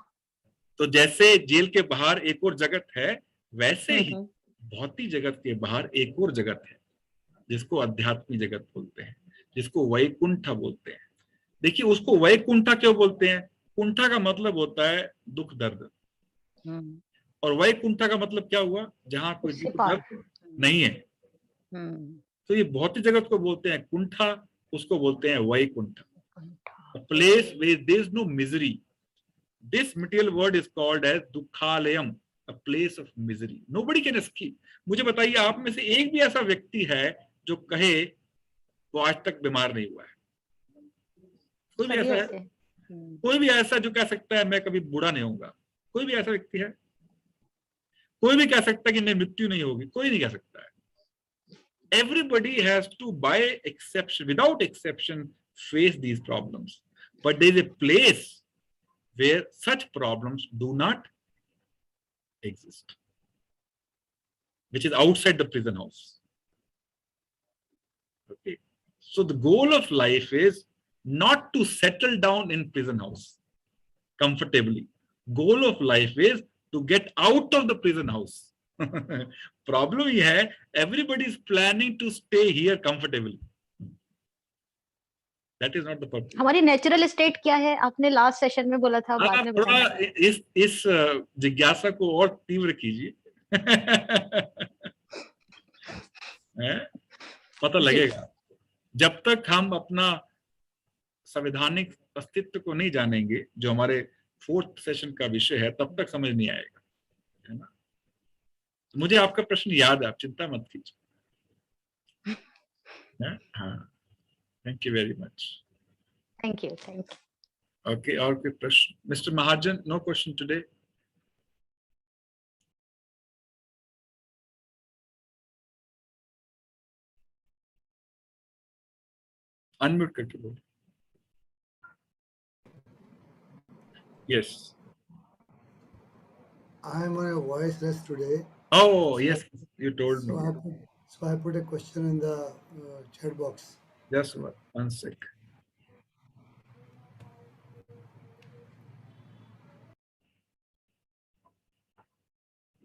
Speaker 1: तो जैसे जेल के बाहर एक और जगत है, वैसे ही भौतिक जगत के बाहर एक और जगत है, जिसको अध्यात्मिक जगत बोलते हैं, जिसको वैकुंठ बोलते हैं। देखिए उसको वैकुंठ क्यों बोलते हैं? कुंठा का मतलब होता है दुख दर्द, और वैकुंठ का मतलब क्या हुआ? जहां कोई दुख दर्द नहीं है। तो ये भौतिक जगत को बोलते हैं कुंठा, उसको बोलते हैं Vaikuntha, a place where there is no misery. This material world is called as dukhalayam, a place of misery. Nobody can escape. मुझे बताइए आप में से एक भी ऐसा व्यक्ति है जो कहे वो आज तक बीमार नहीं हुआ है? कोई भी ऐसा है? कोई भी ऐसा जो कह सकता है मैं कभी बूढ़ा नहीं होऊंगा? कोई भी ऐसा व्यक्ति है? कोई भी कह सकता है कि नहीं मृत्यु नहीं होगी, कोई नहीं कह सकता है. Everybody has to, by exception, without exception, face these problems. But there is a place where such problems do not exist, which is outside the prison house. Okay. So the goal of life is not to settle down in prison house comfortably. Goal of life is to get out of the prison house. Problem ये है, everybody is planning to stay here comfortably. That is not the purpose.
Speaker 9: हमारी natural state क्या है, आपने last session में बोला था, बाद में
Speaker 1: थोड़ा
Speaker 9: बताना.
Speaker 1: इस जिज्ञासा को और तीव्र कीजिए. पता लगेगा. जब तक हम अपना संवैधानिक अस्तित्व को नहीं जानेंगे, जो हमारे 4th सेशन का विषय है, तब तक समझ नहीं आएगा, है ना. तो मुझे आपका प्रश्न याद है, आप चिंता मत कीजिए. हाँ, thank you very much.
Speaker 9: Thank you.
Speaker 1: Okay, और कोई प्रश्न? मिस्टर महाजन, नो क्वेश्चन टुडे. अनम्यूट करके बोलो. Yes.
Speaker 10: I am on a voice rest today.
Speaker 1: Oh, yes, you told me.
Speaker 10: So I put a question in the chat box.
Speaker 1: Just one sec.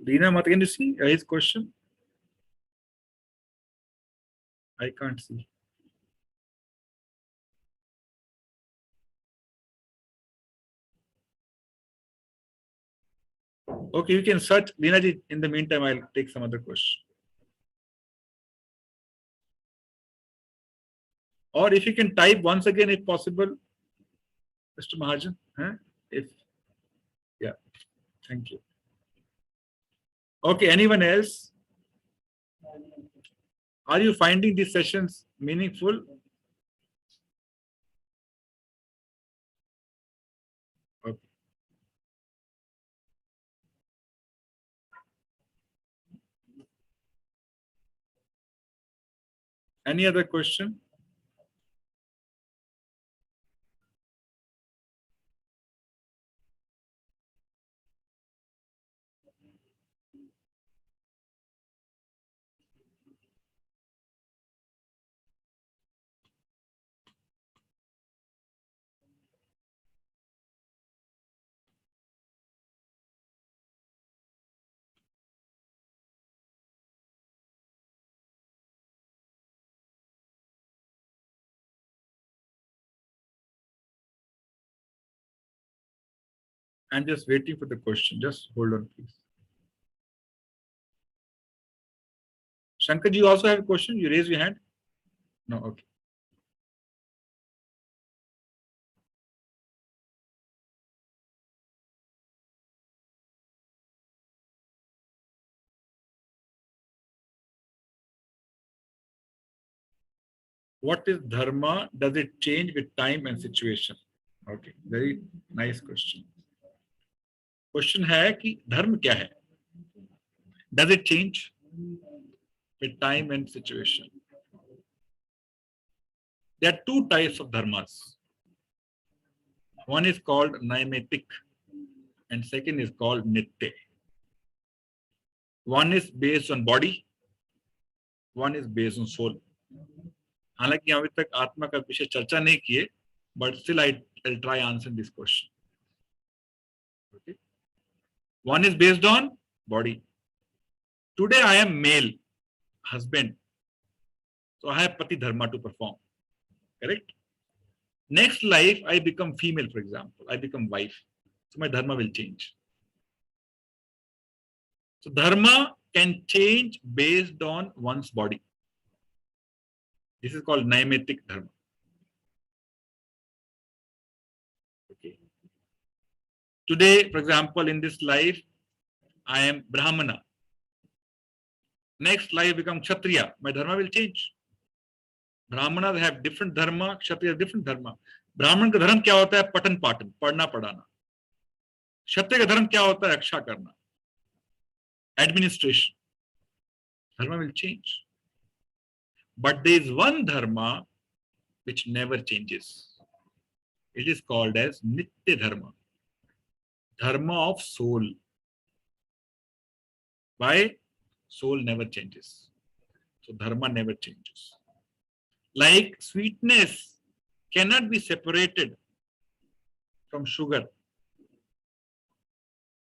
Speaker 1: Reena, can you see his question? I can't see. Okay, you can search. Leena ji, in the meantime, I'll take some other question. Or if you can type once again, if possible, Mr. Mahajan. If, yeah, thank you. Okay, anyone else? Are you finding these sessions meaningful? Okay. Any other question? I'm just waiting for the question. Just hold on, please. Shankar, you also have a question? You raise your hand? No, okay. What is dharma? Does it change with time and situation? Okay, very nice question. Question है कि धर्म क्या है? Does it change with time and situation? There are two types of dharmas. One is called naimetik and second is called nitya. One is based on body, one is based on soul. हालांकि अभी तक आत्मा का विषय चर्चा नहीं किए, but still I'll try answering this question. Okay. One is based on body. Today I am male, husband, so I have pati dharma to perform. Correct? Next life I become female, for example, I become wife, so my dharma will change. So dharma can change based on one's body. This is called naimetik dharma. Okay. Today, for example, in this life, I am Brahmana. Next life become Kshatriya. My dharma will change. Brahmanas have different dharma, Kshatriya different dharma. ब्राह्मण का धर्म क्या होता है? पठन पाठन, पढ़ना पढ़ाना. क्षत्रिय का धर्म क्या होता है? रक्षा करना. administration. Dharma will change. But there is one dharma which never changes. It is called as Nitya Dharma. Dharma of soul. Why? Soul never changes. So dharma never changes. Like sweetness cannot be separated from sugar.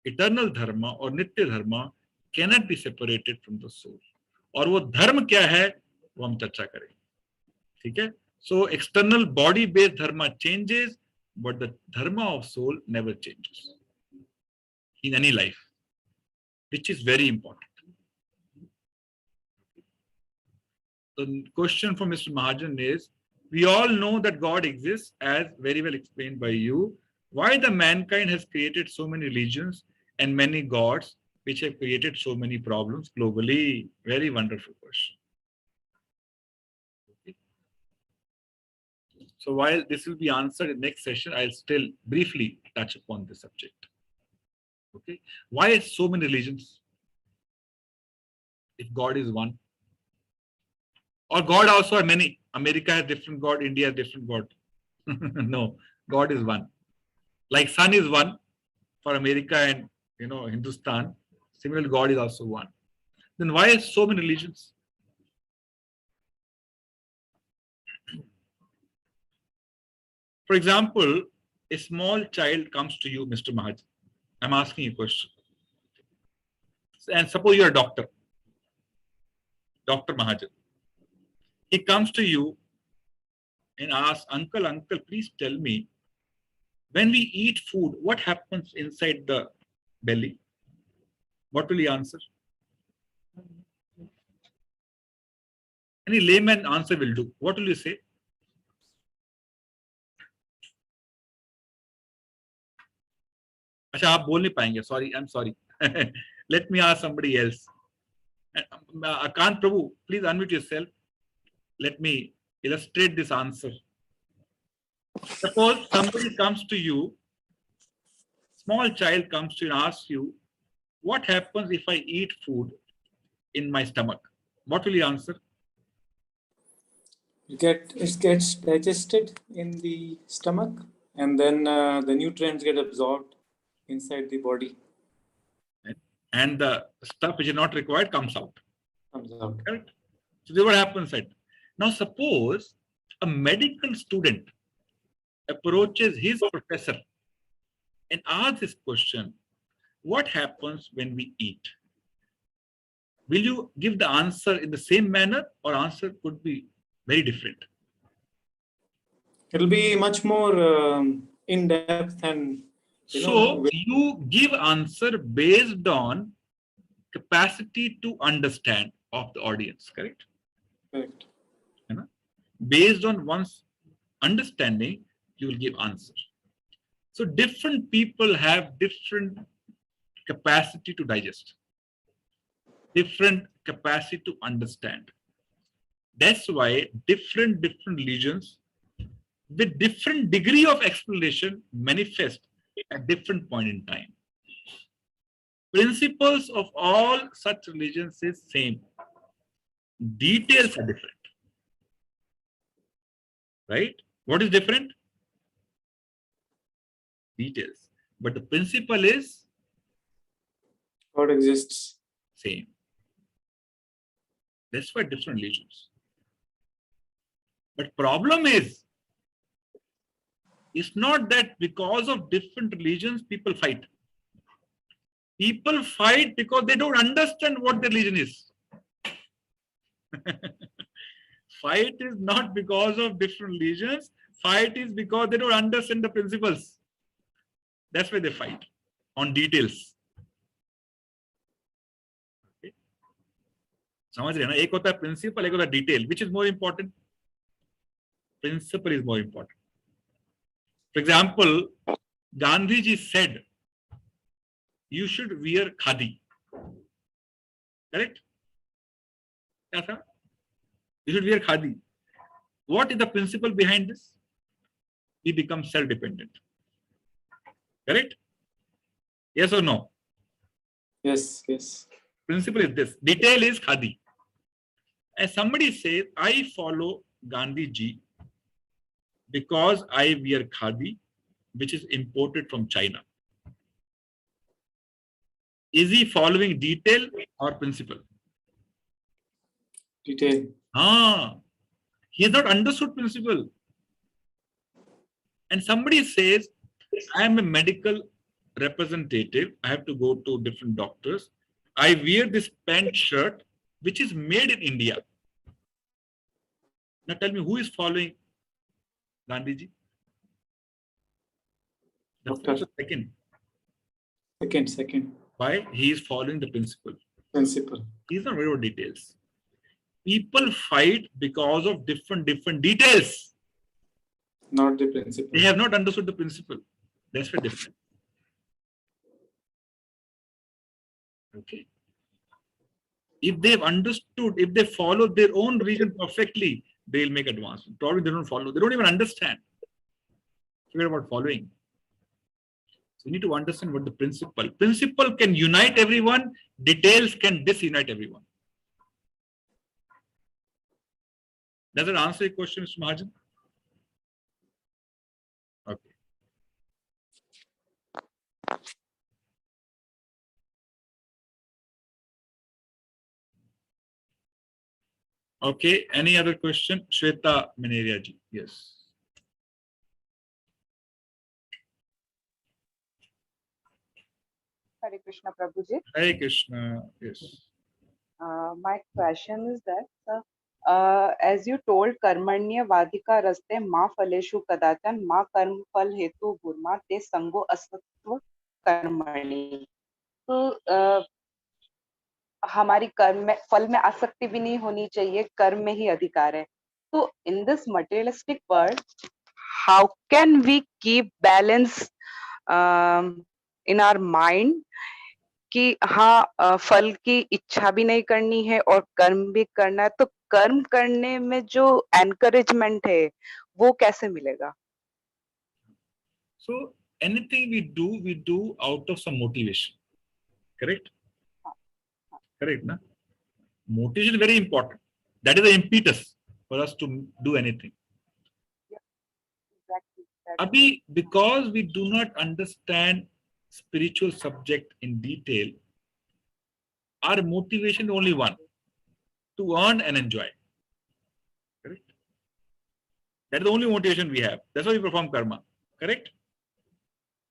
Speaker 1: Eternal dharma or Nitya Dharma cannot be separated from the soul. और वो धर्म क्या है वो हम चर्चा करेंगे. ठीक है? So external body based dharma changes, but the dharma of soul never changes in any life, which is very important. The question from Mr. Mahajan is, we all know that God exists, as very well explained by you. Why the mankind has created so many religions and many gods, which have created so many problems globally? Very wonderful question. Okay. So while this will be answered in next session, I'll still briefly touch upon the subject. Okay. Why so many religions? If God is one. Or God also are many. America has different God, India has different God. No, God is one. Like sun is one for America and Hindustan. Similarly, God is also one. Then why so many religions? For example, a small child comes to you, Mr. Mahajan. I'm asking you a question. And suppose you're a doctor, Dr. Mahajan. He comes to you and asks, Uncle, please tell me, when we eat food, what happens inside the belly? What will he answer? Any layman answer will do. What will you say? अच्छा, आप बोल नहीं पाएंगे. Sorry, I'm sorry. Let me ask somebody else. Akant Prabhu, please unmute yourself. Let me illustrate this answer. Suppose somebody comes to you, small child comes to you and asks you, what happens if I eat food in my stomach? What will you answer?
Speaker 11: It gets digested in the stomach, and then the nutrients get absorbed inside the body.
Speaker 1: And the stuff which is not required comes out.
Speaker 11: Correct?
Speaker 1: So this is what happens. Now suppose a medical student approaches his professor and asks this question, what happens when we eat? Will you give the answer in the same manner, or answer could be very different?
Speaker 11: It'll be much more in depth and
Speaker 1: you give answer based on capacity to understand of the audience, correct?
Speaker 11: Correct.
Speaker 1: Based on one's understanding, you will give answer. So different people have different capacity to digest, different capacity to understand. That's why different religions with different degree of explanation manifest at different point in time. Principles of all such religions is same. Details are different. Right? What is different? Details. But the principle is
Speaker 11: God exists.
Speaker 1: Same. That's why different religions. But problem is, it's not that because of different religions people fight. People fight because they don't understand what the religion is. Fight is not because of different religions. Fight is because they don't understand the principles. That's why they fight on details. Okay. समझ रहे हैं ना? एक होता है principle, एक होता है detail. Which is more important? Principle is more important. For example, Gandhiji said, you should wear khadi. Correct? Yes, sir? You should wear khadi. What is the principle behind this? We become self-dependent. Correct? Yes or no?
Speaker 11: Yes, yes.
Speaker 1: Principle is this. Detail is khadi. And somebody says, I follow Gandhi ji because I wear khadi, which is imported from China. Is he following detail or principle?
Speaker 11: Detail.
Speaker 1: He has not understood principle. And somebody says, I am a medical representative. I have to go to different doctors. I wear this pant shirt, which is made in India. Now tell me, who is following Gandhiji? The
Speaker 11: Doctor.
Speaker 1: first or second?
Speaker 11: Second.
Speaker 1: Why? He is following the principle.
Speaker 11: Principle.
Speaker 1: He is not worried about details. People fight because of different details.
Speaker 11: Not the principle.
Speaker 1: They have not understood the principle. That's very different. Okay. If they've understood, if they follow their own reason perfectly, they'll make advancement. Probably they don't follow. They don't even understand. Forget about following. So you need to understand what the principle. Principle can unite everyone. Details can disunite everyone. Does that answer your question, Mr. Mahajan? Okay. Okay. Any other question? Shweta Mineria ji. Yes.
Speaker 12: Hare Krishna, Prabhuji.
Speaker 1: Hare Krishna. Yes.
Speaker 12: My question is that, as you told, karmanya vadika raste ma phaleshu kadachan ma karm phal hetu gurma te sango asatva कर्मणि. तो हमारी कर्म में फल में आसक्ति भी नहीं होनी चाहिए, कर्म में ही अधिकार है. तो in this materialistic world, how can we keep balance in our mind कि हाँ फल की इच्छा भी नहीं करनी है और कर्म भी करना है, तो कर्म करने में जो एनकरेजमेंट है वो कैसे मिलेगा?
Speaker 1: So anything we do out of some motivation. Correct? Correct, na? Motivation is very important. That is the impetus for us to do anything.
Speaker 12: Exactly.
Speaker 1: Abhi, because we do not understand spiritual subject in detail, our motivation is only one: to earn and enjoy. Correct? That is the only motivation we have. That's why we perform karma. Correct?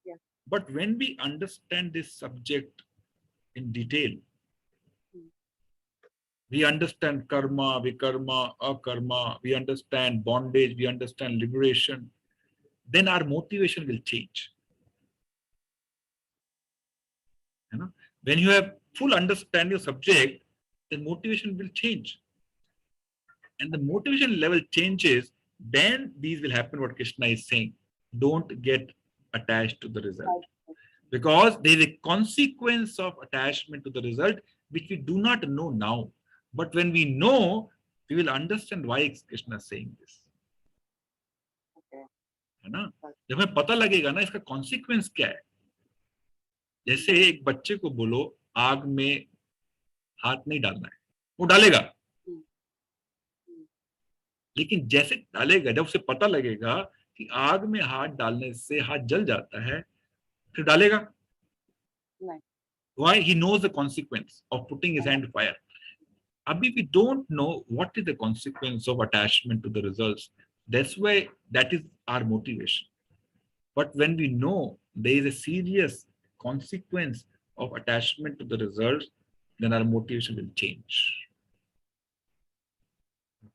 Speaker 12: Yeah.
Speaker 1: But when we understand this subject in detail, we understand karma, vikarma, akarma, we understand bondage, we understand liberation, then our motivation will change. You know? When you have full understanding of subject, the motivation will change. And the motivation level changes, then these will happen what Krishna is saying. Don't get attached to the result. Because there is a consequence of attachment to the result which we do not know now. But when we know, we will understand why Krishna is saying this. है ना? जब हमें पता लगेगा ना इसका consequence क्या है. जैसे एक बच्चे को बोलो आग में हाथ नहीं डालना है, वो डालेगा. लेकिन जैसे डालेगा, जब उसे पता लगेगा कि आग में हाथ डालने से हाथ जल जाता है, फिर डालेगा. Why? He knows the consequence of putting his hand to fire. Abhi, we don't know what is the consequence of attachment to the results. That's why that is our motivation. But when we know there is a serious consequence of attachment to the results, then our motivation will change.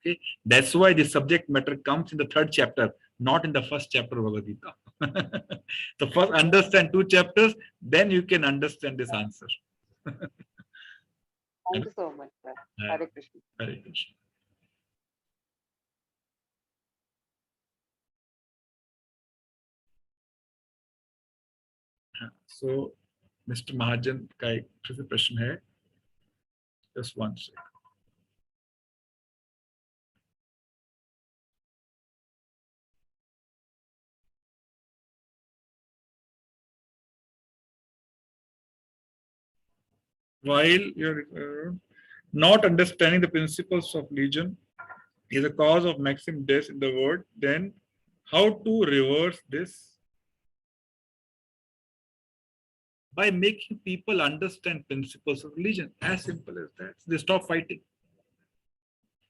Speaker 1: Okay, that's why the subject matter comes in the 3rd chapter, not in the 1st chapter of Bhagavad Gita. So first understand 2 chapters, then you can understand this answer.
Speaker 12: Thank you so much, sir. Hare Krishna.
Speaker 1: Hare Krishna. So, Mr. Mahajan का एक फिर से प्रश्न है. Just one second. while you're not understanding the principles of religion is a cause of maximum death in the world, then how to reverse this? By making people understand principles of religion. As simple as that. They stop fighting.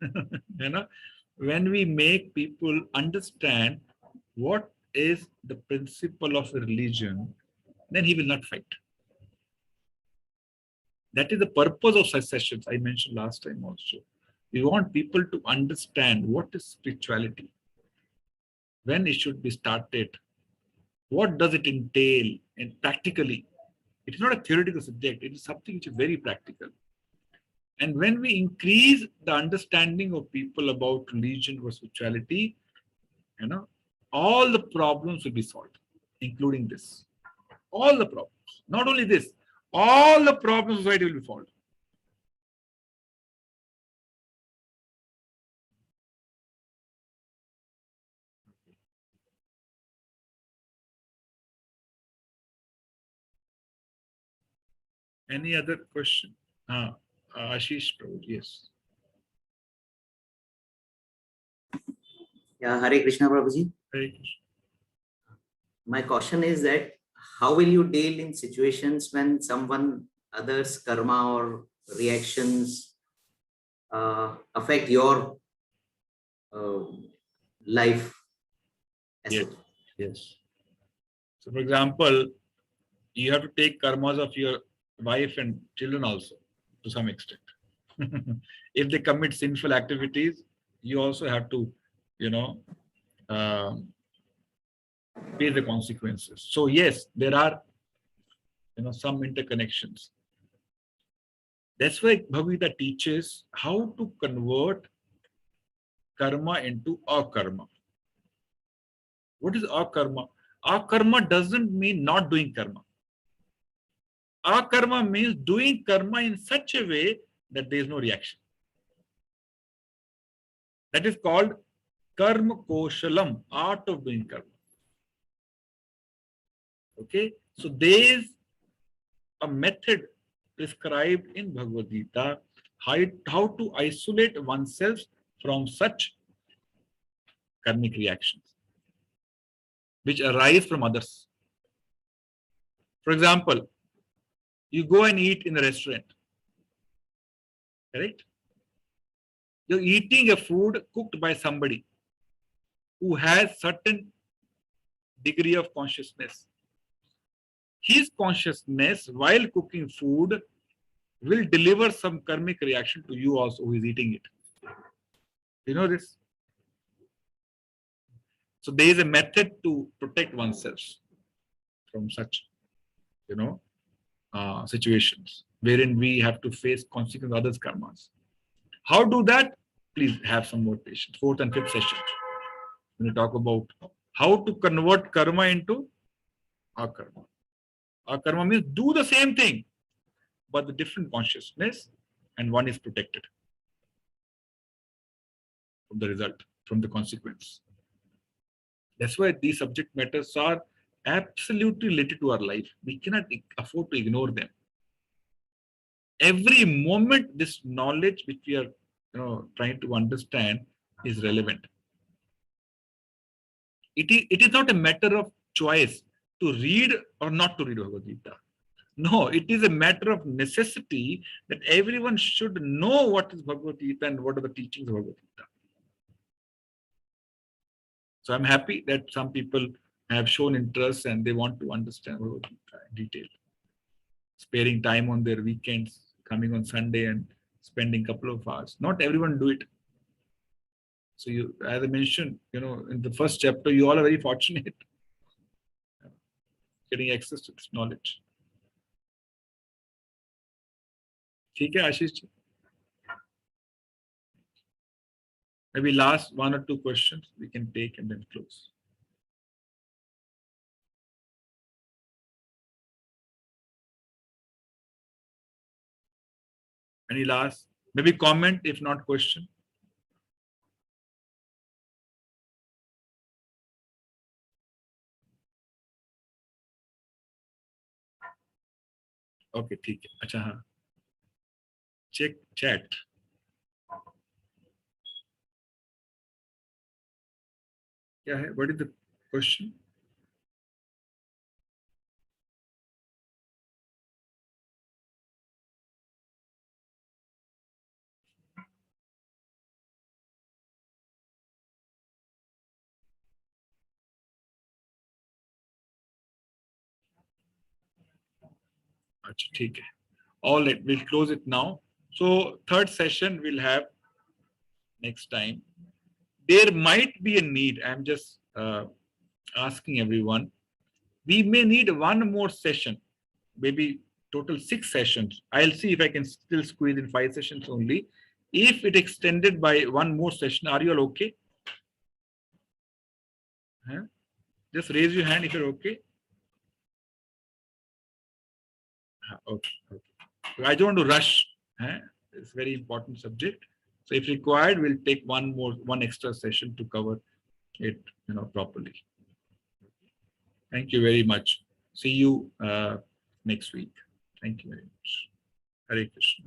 Speaker 1: You know, when we make people understand what is the principle of a religion, then he will not fight. That is the purpose of such sessions I mentioned last time also. We want people to understand what is spirituality, when it should be started, what does it entail, and practically. It is not a theoretical subject, it is something which is very practical. And when we increase the understanding of people about religion or spirituality, you know, all the problems will be solved, including this. All the problems. Not only this, all the problems of society will be solved. Any other question? Ashish Prabhuji, yes.
Speaker 13: Yeah, Hare Krishna, Prabhuji.
Speaker 1: Hare Krishna.
Speaker 13: My question is that how will you deal in situations when someone others' karma or reactions affect your life?
Speaker 1: Yes. Yes. So, for example, you have to take karmas of your wife and children also, to some extent. If they commit sinful activities, you also have to, you know, pay the consequences. So yes, there are, you know, some interconnections. That's why Bhagavad Gita teaches how to convert karma into akarma. What is akarma? Akarma doesn't mean not doing karma. Akarma means doing karma in such a way that there is no reaction. That is called karma koshalam, art of doing karma. Okay, so there is a method prescribed in Bhagavad Gita how to isolate oneself from such karmic reactions which arise from others. For example, you go and eat in a restaurant, correct? You're eating a food cooked by somebody who has certain degree of consciousness. His consciousness while cooking food will deliver some karmic reaction to you also who is eating it. You know this? So there is a method to protect oneself from such, you know, situations wherein we have to face consequences of others' karmas. How do that? Please have some more patience. Fourth and fifth session, when we talk about how to convert karma into akarma. Akarma means do the same thing, but the different consciousness, and one is protected from the result, from the consequence. That's why these subject matters are absolutely related to our life. We cannot afford to ignore them. Every moment, this knowledge which we are, you know, trying to understand is relevant. It is not a matter of choice to read or not to read Bhagavad Gita. No, it is a matter of necessity that everyone should know what is Bhagavad Gita and what are the teachings of Bhagavad Gita. So I'm happy that some people have shown interest and they want to understand Bhagavad Gita in detail. Sparing time on their weekends, coming on Sunday and spending a couple of hours. Not everyone do it. So you, as I mentioned, you know, in the first chapter, you all are very fortunate getting access to this knowledge. ठीक है Ashish ji? Maybe last one or two questions we can take and then close. Any last, maybe comment, if not question? Okay, ठीक है. अच्छा हाँ. check chat. What is the question? All right, we'll close it now. So third session we'll have next time. There might be a need. I'm just asking everyone. We may need one more session, maybe total 6 sessions. I'll see if I can still squeeze in 5 sessions only. If it extended by one more session, are you all okay? Huh? Just raise your hand if you're okay. Okay. I don't want to rush. Huh? It's a very important subject. So if required, we'll take one extra session to cover it, properly. Thank you very much. See you next week. Thank you very much. Hare Krishna.